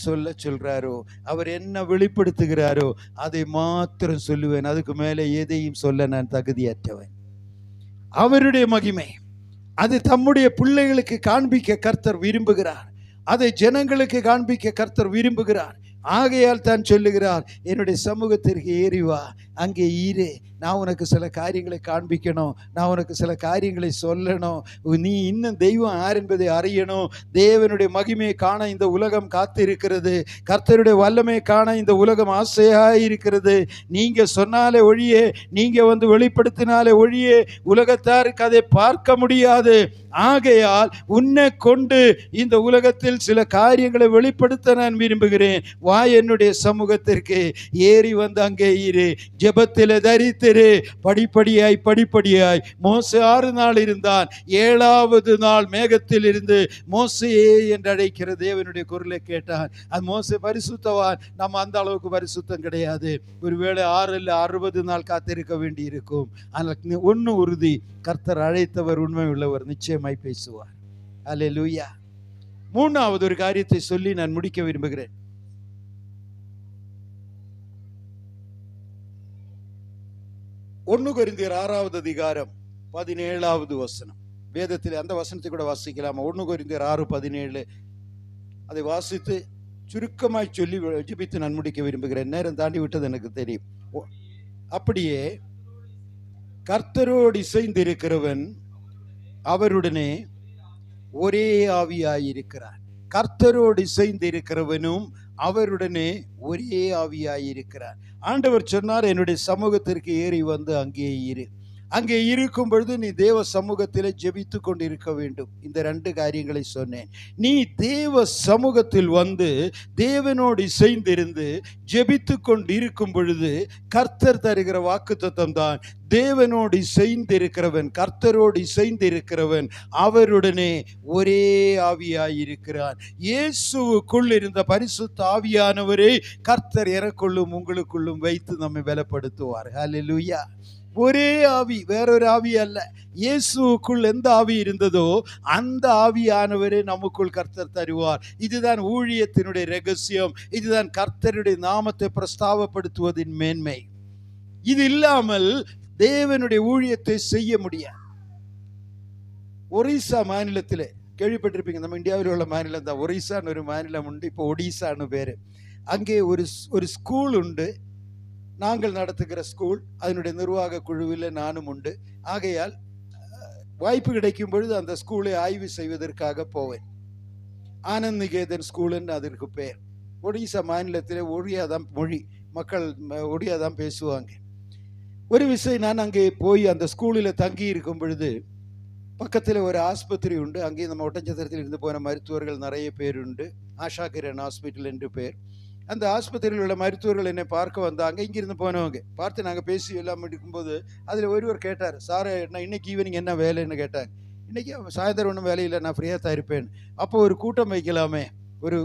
சொல்றாரோ, அவர் என்ன வெளிப்படுத்துகிறாரோ அதை மாத்திரம் சொல்லுவேன். அதுக்கு மேலே எதையும் சொல்ல நான் தகுதியற்றவன். அவருடைய மகிமை அது தம்முடைய பிள்ளைகளுக்கு காண்பிக்க கர்த்தர் விரும்புகிறார். அதை ஜனங்களுக்கு காண்பிக்க கர்த்தர் விரும்புகிறார். ஆகையால் தான் சொல்லுகிறார், என்னுடைய சமூகத்திற்கு ஏறி வா, அங்கே இரு, நான் உனக்கு சில காரியங்களை காண்பிக்கணும், நான் உனக்கு சில காரியங்களை சொல்லணும், நீ இன்னும் தெய்வம் யார் என்பதை அறியணும். தேவனுடைய மகிமையை காண இந்த உலகம் காத்திருக்கிறது. கர்த்தருடைய வல்லமையை காண இந்த உலகம் ஆசையாக இருக்கிறது. நீங்க சொன்னாலே ஒழியே, நீங்க வந்து வெளிப்படுத்தினாலே ஒழியே உலகத்தாருக்கு அதை பார்க்க முடியாது. ஆகையால் உன்னை கொண்டு இந்த உலகத்தில் சில காரியங்களை வெளிப்படுத்த நான் விரும்புகிறேன். வா என்னுடைய சமூகத்திற்கு ஏறி வந்து அங்கே இரு, ஜெபத்தில் தரித்திரு. படிப்படியாய் மோசே 6 நாள் இருந்தான். 7வது நாள் மேகத்தில் இருந்து மோசேயே என்று அழைக்கிற தேவனுடைய குரலை கேட்டான். அது மோசே பரிசுத்தவான், நம்ம அந்த அளவுக்கு பரிசுத்தம் கிடையாது. ஒருவேளை 6 இல்ல 60 நாள் காத்திருக்க வேண்டி இருக்கும். ஆனால் ஒன்று உறுதி, கர்த்தர் அழைத்தவர் உண்மை உள்ளவர், நிச்சயமாய் பேசுவார். அல்லேலூயா. 3வது ஒரு காரியத்தை சொல்லி நான் முடிக்க விரும்புகிறேன். 1 கொரிந்தியர் 6வது அதிகாரம் 17வது வசனம். வேதத்தில் அந்த வசனத்தை கூட வாசிக்கலாமா? 1 கொரிந்தியர் 6:17. அதை வாசித்து சுருக்கமாய் சொல்லி ஜெபித்து நான் முடிக்க விரும்புகிறேன். நேரம் தாண்டி விட்டது எனக்கு தெரியும். அப்படியே கர்த்தரோடு இசைந்திருக்கிறவன் அவருடனே ஒரே ஆவியாயிருக்கிறார். கர்த்தரோடு இசைந்திருக்கிறவனும் அவருடனே ஒரே ஆவியாயிருக்கிறார். ஆண்டவர் சொன்னார், என்னுடைய சமூகத்திற்கு ஏறி வந்து அங்கே இரு. அங்கே இருக்கும் பொழுது நீ தேவ சமூகத்தில் ஜெபித்து கொண்டு இருக்க வேண்டும். இந்த 2 காரியங்களை சொன்னேன். நீ தேவ சமூகத்தில் வந்து தேவனோடு இசைந்திருந்து ஜெபித்து கொண்டு இருக்கும் பொழுது கர்த்தர் தருகிற வாக்குத்தத்தம் தான், தேவனோடு இசைந்திருக்கிறவன், கர்த்தரோடு இசைந்திருக்கிறவன் அவருடனே ஒரே ஆவியாயிருக்கிறான். இயேசுவுக்குள் இருந்த பரிசுத்த ஆவியானவரே கர்த்தர் எனக்குள்ளும் உங்களுக்குள்ளும் வைத்து நம்மை பலப்படுத்துவார். ஹல்லேலூயா. ஒரே ஆவி, வேறொரு ஆவி அல்ல. இயேசுக்குள் எந்த ஆவி இருந்ததோ அந்த ஆவியானவரே நமக்குள் கர்த்தர் தருவார். இதுதான் ஊழியத்தினுடைய ரகசியம். இதுதான் கர்த்தருடைய நாமத்தை பிரஸ்தாபப்படுத்துவதின் மேன்மை. இது இல்லாமல் தேவனுடைய ஊழியத்தை செய்ய முடியாது. ஒரிசா மாநிலத்தில் கேள்விப்பட்டிருப்பீங்க, நம்ம இந்தியாவில் உள்ள மாநிலம் தான். ஒரிசான்னு ஒரு மாநிலம் உண்டு, இப்போ ஒடிசான்னு பேரு. அங்கே ஒரு ஸ்கூல் உண்டு, நாங்கள் நடத்துகிற ஸ்கூல். அதனுடைய நிர்வாக குழுவில் நானும் உண்டு. ஆகையால் வாய்ப்பு கிடைக்கும் பொழுது அந்த ஸ்கூலை ஆய்வு செய்வதற்காக போவேன். ஆனந்த் நிகேதன் ஸ்கூலுன்னு அதற்கு பேர். ஒடிசா மாநிலத்தில் ஒடியாதான் மொழி, மக்கள் ஒடியாதான் பேசுவாங்க. ஒரு விஷயம், நான் அங்கே போய் அந்த ஸ்கூலில் தங்கி இருக்கும் பொழுது பக்கத்தில் ஒரு ஆஸ்பத்திரி உண்டு. அங்கே நம்ம ஒட்டஞ்சத்திரத்தில் இருந்து போன மருத்துவர்கள் நிறைய பேர் உண்டு. ஆஷா கிரண் ஹாஸ்பிட்டல் என்று பேர். அந்த ஆஸ்பத்திரியில் உள்ள மருத்துவர்கள் என்னை பார்க்க வந்தாங்க. இங்கிருந்து போனவங்க பார்த்து நாங்கள் பேசி எல்லாம் இருக்கும்போது அதில் ஒருவர் கேட்டார், சார் நான் இன்னைக்கு ஈவினிங் என்ன வேலைன்னு கேட்டாங்க. இன்றைக்கி சாயந்தரம் ஒன்றும் வேலையில்லை, நான் ஃப்ரீயாக தான் இருப்பேன். அப்போ ஒரு கூட்டம் வைக்கலாமே,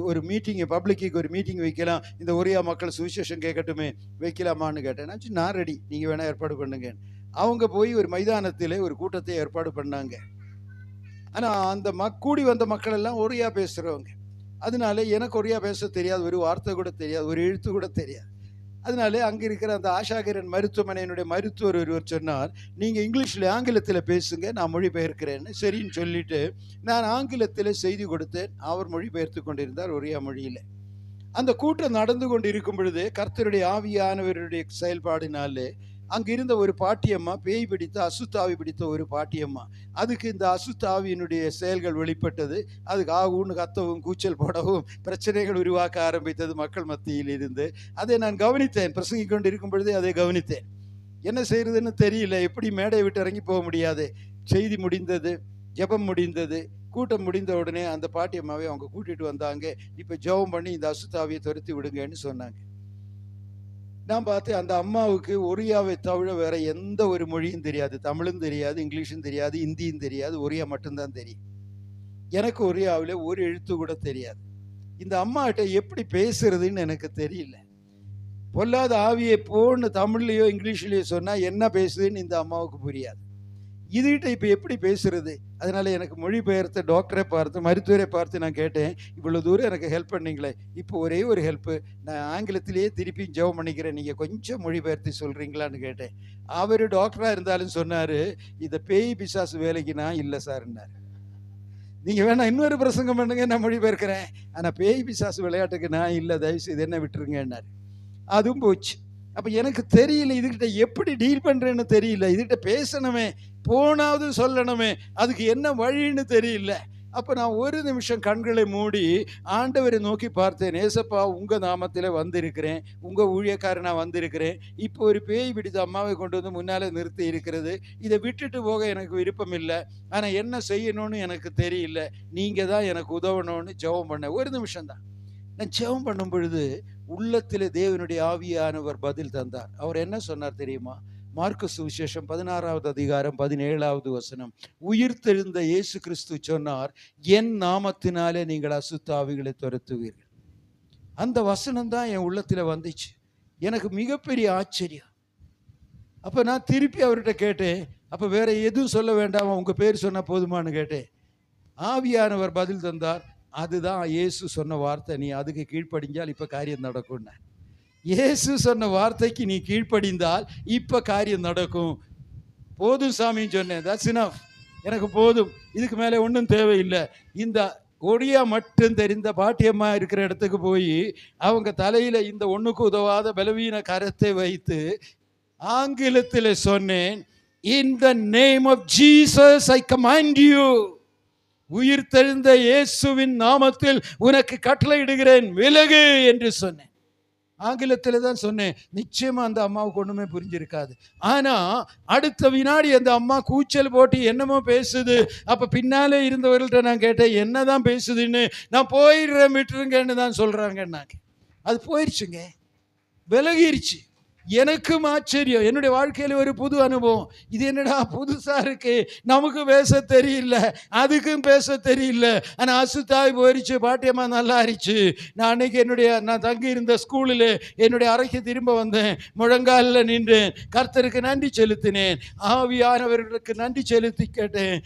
ஒரு மீட்டிங்கு, பப்ளிக்கு ஒரு மீட்டிங் வைக்கலாம், இந்த ஒரியா மக்கள் சுவிசேஷம் கேட்கட்டுமே, வைக்கலாமான்னு கேட்டேன். நான் ரெடி, நீங்கள் வேணால் ஏற்பாடு பண்ணுங்க. அவங்க போய் ஒரு மைதானத்தில் ஒரு கூட்டத்தை ஏற்பாடு பண்ணாங்க. ஆனால் அந்த கூடி வந்த மக்கள் எல்லாம் ஒரியா பேசுகிறவங்க. அதனால எனக்கு ஒரியா பேச தெரியாது, ஒரு வார்த்தை கூட தெரியாது, ஒரு எழுத்து கூட தெரியாது. அதனால அங்கே இருக்கிற அந்த ஆஷாகிரன் மருத்துவமனையினுடைய மருத்துவர் ஒருவர் சொன்னார், நீங்கள் இங்கிலீஷில் ஆங்கிலத்தில் பேசுங்க, நான் மொழிபெயர்க்கிறேன்னு. சரின்னு சொல்லிட்டு நான் ஆங்கிலத்தில் செய்தி கொடுத்தேன். அவர் மொழிபெயர்த்து கொண்டிருந்தார் ஒரியா மொழியில். அந்த கூட்டம் நடந்து கொண்டு இருக்கும் பொழுது கர்த்தருடைய ஆவியானவருடைய செயல்பாடினாலே அங்கே இருந்த ஒரு பாட்டியம்மா, பேய் பிடித்த அசுத்தாவி பிடித்த ஒரு பாட்டியம்மா, அதுக்கு இந்த அசுத்தாவியினுடைய செயல்கள் வெளிப்பட்டது. அதுக்கு ஆகுன்னு கத்தவும் கூச்சல் போடவும் பிரச்சனைகள் உருவாக்க ஆரம்பித்தது மக்கள் மத்தியில் இருந்து. அதை நான் கவனித்தேன். பிரசங்கிக் கொண்டு இருக்கும் பொழுதே அதை கவனித்தேன். என்ன செய்யறதுன்னு தெரியல, எப்படி மேடையை விட்டு இறங்கி போக முடியாது. செய்தி முடிந்தது, ஜெபம் முடிந்தது, கூட்டம் முடிந்த உடனே அந்த பாட்டியம்மாவை அவங்க கூட்டிட்டு வந்தாங்க. இப்போ ஜெபம் பண்ணி இந்த அசுத்தாவியை துரத்தி விடுங்கன்னு சொன்னாங்க. நான் பார்த்தேன், அந்த அம்மாவுக்கு ஒரியாவை தவிர வேற எந்த ஒரு மொழியும் தெரியாது. தமிழும் தெரியாது, இங்கிலீஷும் தெரியாது, ஹிந்தியும் தெரியாது, ஒரியா மட்டும்தான் தெரியும். எனக்கு ஒரியாவில் ஒரு எழுத்து கூட தெரியாது. இந்த அம்மாட்ட எப்படி பேசுறதுன்னு எனக்கு தெரியல. பொல்லாத ஆவியை போன்னு தமிழ்லையோ இங்கிலீஷ்லையோ சொன்னால் என்ன பேசுதுன்னு இந்த அம்மாவுக்கு புரியாது. இதுகிட்ட இப்போ எப்படி பேசுறது? அதனால எனக்கு மொழிபெயர்த்த டாக்டரை பார்த்து, மருத்துவரை பார்த்து நான் கேட்டேன், இவ்வளோ தூரம் எனக்கு ஹெல்ப் பண்ணீங்களே, இப்போ ஒரே ஒரு ஹெல்ப்பு, நான் ஆங்கிலத்திலேயே திருப்பி ஜெபம் பண்ணிக்கிறேன், நீங்கள் கொஞ்சம் மொழிபெயர்த்து சொல்கிறீங்களான்னு கேட்டேன். அவர் டாக்டராக இருந்தாலும் சொன்னார், இதை பேய் பிசாசு வேலைக்கு நான் இல்லை சார்ன்னார். நீங்கள் வேணா இன்னொரு பிரசங்கம் பண்ணுங்க, நான் மொழிபெயர்க்கிறேன், ஆனால் பேய் பிசாசு விளையாட்டுக்கு நான் இல்லை, தயவுசெய்து என்ன விட்டுருங்கன்னார். அதுவும் போச்சு. அப்போ எனக்கு தெரியல, இதுகிட்ட எப்படி டீல் பண்ணுறேன்னு தெரியல, இதுகிட்ட பேசணுமே, போனாவது சொல்லணுமே, அதுக்கு என்ன வழின்னு தெரியல. அப்போ நான் ஒரு நிமிஷம் கண்களை மூடி ஆண்டவரை நோக்கி பார்த்தேன். ஏசப்பா, உங்கள் நாமத்தில் வந்திருக்கிறேன், உங்கள் ஊழியக்காரனாக வந்திருக்கிறேன். இப்போ ஒரு பேய் பிடித்த அம்மாவை கொண்டு வந்து முன்னால் நிறுத்தி இருக்கிறது. இதை விட்டுட்டு போக எனக்கு விருப்பம் இல்லை, ஆனால் என்ன செய்யணும்னு எனக்கு தெரியல, நீங்கள் தான் எனக்கு உதவணும்னு ஜெபம் பண்ணேன். ஒரு நிமிஷம்தான். நான் ஜெபம் பண்ணும் பொழுது உள்ளத்தில் தேவனுடைய ஆவியானவர் பதில் தந்தார். அவர் என்ன சொன்னார் தெரியுமா? மார்க்கு சுவிசேஷம் 16வது அதிகாரம் 17வது வசனம். உயிர்த்தெழுந்த இயேசு கிறிஸ்து சொன்னார், என் நாமத்தினாலே நீங்கள் அசுத்த ஆவிகளை துரத்துவீர்கள். அந்த வசனம் தான் என் உள்ளத்தில் வந்துச்சு. எனக்கு மிகப்பெரிய ஆச்சரியம். அப்போ நான் திருப்பி அவர்கிட்ட கேட்டேன், அப்போ வேற எதுவும் சொல்ல வேண்டாமா, உங்கள் பேர் சொன்னால் போதுமானு கேட்டேன். ஆவியானவர் பதில் தந்தார், அதுதான் இயேசு சொன்ன வார்த்தை, நீ அதுக்கு கீழ்ப்படிஞ்சால் இப்போ காரியம் நடக்கும்னா. இயேசு சொன்ன வார்த்தைக்கு நீ கீழ்ப்படிந்தால் இப்போ காரியம் நடக்கும். போதும் சாமின்னு சொன்னேன். தட்ஸ் இனஃப், எனக்கு போதும், இதுக்கு மேலே ஒன்றும் தேவையில்லை. இந்த ஒடியா மட்டும் தெரிந்த பாட்டியம்மா இருக்கிற இடத்துக்கு போய் அவங்க தலையில் இந்த ஒன்றுக்கு உதவாத பலவீன கரத்தை வைத்து ஆங்கிலத்தில் சொன்னேன், in the name of Jesus I command you, உயிர்த்தெழுந்த இயேசுவின் நாமத்தில் உனக்கு கட்டளையிடுகிறேன், விலகு என்று சொன்னேன். ஆங்கிலத்தில் தான் சொன்னேன். நிச்சயமா அந்த அம்மாவுக்கு ஒண்ணுமே புரிஞ்சிருக்காது. ஆனா அடுத்த வினாடி அந்த அம்மா கூச்சல் போட்டு என்னமோ பேசுது. அப்ப பின்னாலே இருந்தவர்கள்ட்ட நான் கேட்டேன், என்னதான் பேசுதுன்னு. நான் போயிடுறேன் விட்டுருங்கன்னு தான் சொல்றாங்கன்னாங்க. அது போயிடுச்சுங்க, விலகிருச்சு. எனக்கும் ஆச்சரியம், என்னுடைய வாழ்க்கையில் ஒரு புது அனுபவம். இது என்னடா புதுசா இருக்கு, நமக்கு பேச தெரியல, அதுக்கும் பேச தெரியல, ஆனால் அசுத்தாய் போயிடுச்சு, பாட்டியம்மா நல்லா இருந்துச்சு. நான் அன்னைக்கு நான் தங்கி இருந்த ஸ்கூலில் என்னுடைய அறைக்கு திரும்ப வந்தேன், முழங்காலில் நின்றேன், கர்த்தருக்கு நன்றி செலுத்தினேன், ஆவியானவர்களுக்கு நன்றி செலுத்தி கேட்டேன்,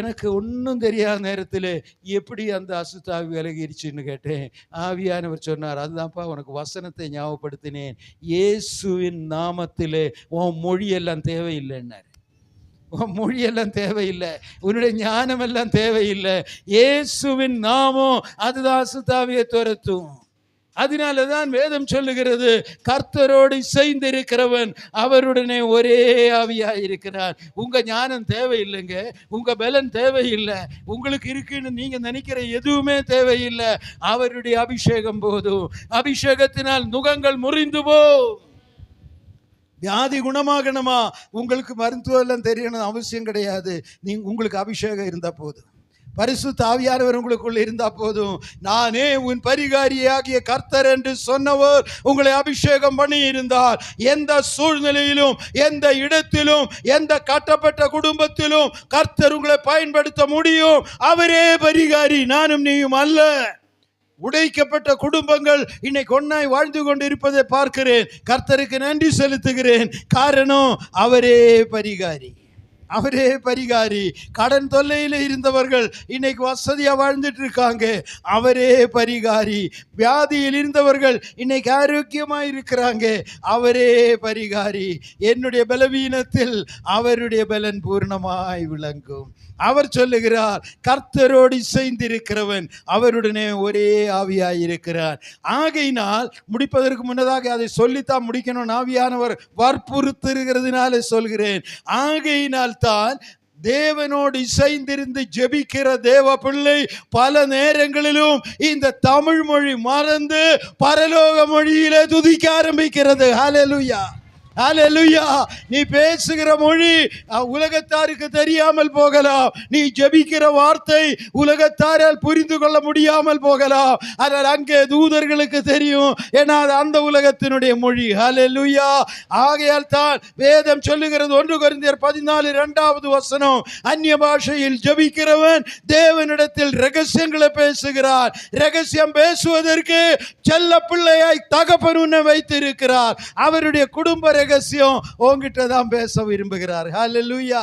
எனக்கு ஒன்றும் தெரியாத நேரத்தில் எப்படி அந்த அசுத்தாவி விலகிருச்சுன்னு கேட்டேன். ஆவியானவர் சொன்னார், அதுதான்ப்பா உனக்கு வசனத்தை ஞாபகப்படுத்தினேன், இயேசுவின் நாமத்திலே உன் மொழியெல்லாம் தேவையில்லைன்னார். உன் மொழியெல்லாம் தேவையில்லை, உன்னுடைய ஞானமெல்லாம் தேவையில்லை, இயேசுவின் நாமம் அதுதான் அசுத்தாவியை துரத்தும். அதனால தான் வேதம் சொல்லுகிறது, கர்த்தரோடு இசைந்திருக்கிறவன் அவருடனே ஒரே ஆவியாக இருக்கிறார். உங்க ஞானம் தேவையில்லைங்க, உங்க பலன் தேவையில்லை, உங்களுக்கு இருக்குன்னு நீங்க நினைக்கிற எதுவுமே தேவையில்லை. அவருடைய அபிஷேகம் போதும். அபிஷேகத்தினால் நுகங்கள் முறிந்து போ. வியாதி குணமாகணுமா, உங்களுக்கு மருத்துவம் எல்லாம் தெரியணும் அவசியம் கிடையாது. உங்களுக்கு அபிஷேகம் இருந்தா போதும், பரிசுத்த ஆவியானவர் உங்களுக்குள்ள இருந்தா போதும். நானே உன் பரிகாரியாகிய கர்த்தர் என்று சொன்னவர் உங்களை அபிஷேகம் பண்ணி இருந்தால், எந்த சூழ்நிலையிலும், எந்த இடத்திலும், எந்த கட்டப்பட்ட குடும்பத்திலும் கர்த்தர் உங்களை பயன்படுத்த முடியும். அவரே பரிகாரி, நானும் நீயும் அல்ல. உடைக்கப்பட்ட குடும்பங்கள் இன்னைக்கு ஒன்னாய் வாழ்ந்து கொண்டு இருப்பதை பார்க்கிறேன். கர்த்தருக்கு நன்றி செலுத்துகிறேன். காரணம், அவரே பரிகாரி, அவரே பரிகாரி. கடன் தொல்லையில் இருந்தவர்கள் இன்னைக்கு வசதியாக வாழ்ந்துட்டு இருக்காங்க, அவரே பரிகாரி. வியாதியில் இருந்தவர்கள் இன்னைக்கு ஆரோக்கியமாக இருக்கிறாங்க, அவரே பரிகாரி. என்னுடைய பலவீனத்தில் அவருடைய பலன் பூர்ணமாய் விளங்கும். அவர் சொல்லுகிறார், கர்த்தரோடு இசைந்திருக்கிறவன் அவருடனே ஒரே ஆவியாய் இருக்கிறார். ஆகையினால் முடிப்பதற்கு முன்னதாக அதை சொல்லித்தான் முடிக்கணும், ஆவியானவர் வற்புறுத்துகிறதுனால சொல்கிறேன். ஆகையினால் தான் தேவனோடு இசைந்திருந்து ஜெபிக்கிற தேவ பிள்ளை பல நேரங்களிலும் இந்த தமிழ் மொழி மறந்து பரலோக மொழியிலே துதிக்க ஆரம்பிக்கிறது. ஹல்லேலூயா, ஹல்லேலூயா. நீ பேசுகிற மொழி உலகத்தாருக்கு தெரியாமல் போகலாம், நீ ஜெபிக்கிற வார்த்தை உலகத்தாரால் புரிந்து கொள்ள முடியாமல் போகலாம், ஆனால் அங்கே தூதர்களுக்கு தெரியும், ஏன்னா அது அந்த உலகத்தினுடைய மொழி. ஹல்லேலூயா. ஆகையால் தான் வேதம் சொல்லுகிறது, 1 கொரிந்தியர் 14 வசனம், அந்நிய பாஷையில் ஜெபிக்கிறவன் தேவனிடத்தில் ரகசியங்களை பேசுகிறார். ரகசியம் பேசுவதற்கு செல்ல பிள்ளையாய் தகப்பன் உன்னை வைத்திருக்கிறார். அவருடைய குடும்ப ரகசியம் உங்ககிட்ட தான் பேச விரும்புகிறார். ஹல்லேலூயா.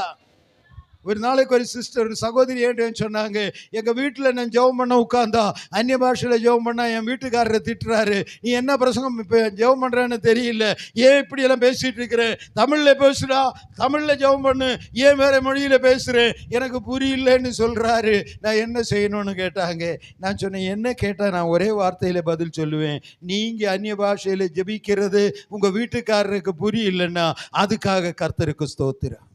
ஒரு நாளைக்கு ஒரு சிஸ்டர், ஒரு சகோதரி ஏன்னு சொன்னாங்க, எங்கள் வீட்டில் நான் ஜெபம் பண்ண உட்காந்தா அந்நிய பாஷையில் ஜெபம் பண்ணா என் வீட்டுக்காரரை திட்டுறாரு. நீ என்ன பிரசங்கம் இப்போ ஜெபம் பண்ணுறேன்னு தெரியல, ஏன் இப்படியெல்லாம் பேசிகிட்டு இருக்கிற, தமிழில் பேசுடா, தமிழில் ஜெபம் பண்ணு, ஏன் வேறு மொழியில் பேசுகிறேன், எனக்கு புரியலன்னு சொல்கிறாரு. நான் என்ன செய்யணும்னு கேட்டாங்க. நான் சொன்னேன், என்ன கேட்டால் நான் ஒரே வார்த்தையில் பதில் சொல்லுவேன், நீங்கள் அந்நிய பாஷையில் ஜெபிக்கிறது உங்கள் வீட்டுக்காரருக்கு புரியலன்னா அதுக்காக கர்த்தருக்கு ஸ்தோத்திரம்.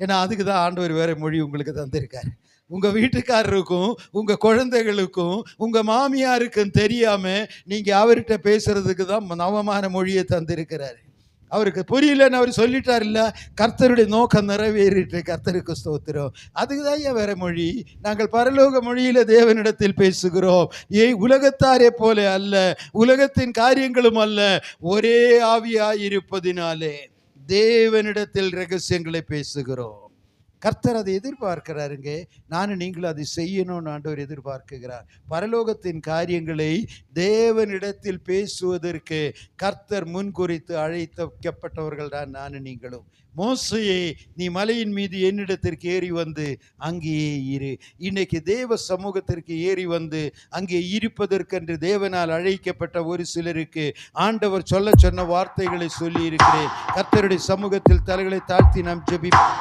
ஏன்னா அதுக்கு தான் ஆண்டவர் வேற மொழி உங்களுக்கு தந்திருக்காரு. உங்கள் வீட்டுக்காரருக்கும் உங்கள் குழந்தைகளுக்கும் உங்கள் மாமியாருக்கும் தெரியாமல் நீங்கள் அவர்கிட்ட பேசுறதுக்கு தான் நவமான மொழியை தந்திருக்கிறாரு. அவருக்கு புரியலன்னு அவர் சொல்லிட்டார் இல்லை, கர்த்தருடைய நோக்கம் நிறைவேறிட்டு, கர்த்தருக்கு ஸ்தோத்திரம். அதுக்கு தான் ஏன் வேற மொழி. நாங்கள் பரலோக மொழியில் தேவனிடத்தில் பேசுகிறோம். உலகத்தாரே போல அல்ல, உலகத்தின் காரியங்களும் அல்ல, ஒரே ஆவியாயிருப்பதினாலே தேவனிடத்தில் ரகசியங்களை பேசுகிறோம். கர்த்தர் அதை எதிர்பார்க்கிறாருங்க. நானும் நீங்களும் அதை செய்யணும்னு ஆண்டவர் எதிர்பார்க்கிறார். பரலோகத்தின் காரியங்களை தேவனிடத்தில் பேசுவதற்கு கர்த்தர் முன்குறித்து அழைக்கப்பட்டவர்கள் தான் நானும் நீங்களும். மோசேயே, நீ மலையின் மீது என்னிடத்திற்கு ஏறி வந்து அங்கேயே இரு. இன்னைக்கு தேவ சமூகத்திற்கு ஏறி வந்து அங்கே இருப்பதற்கென்று தேவனால் அழைக்கப்பட்ட ஒரு சிலருக்கு ஆண்டவர் சொல்ல சொன்ன வார்த்தைகளை சொல்லி இருக்கிறேன். கர்த்தருடைய சமூகத்தில் தலைகளை தாழ்த்தி நாம் ஜெபிப்போம்.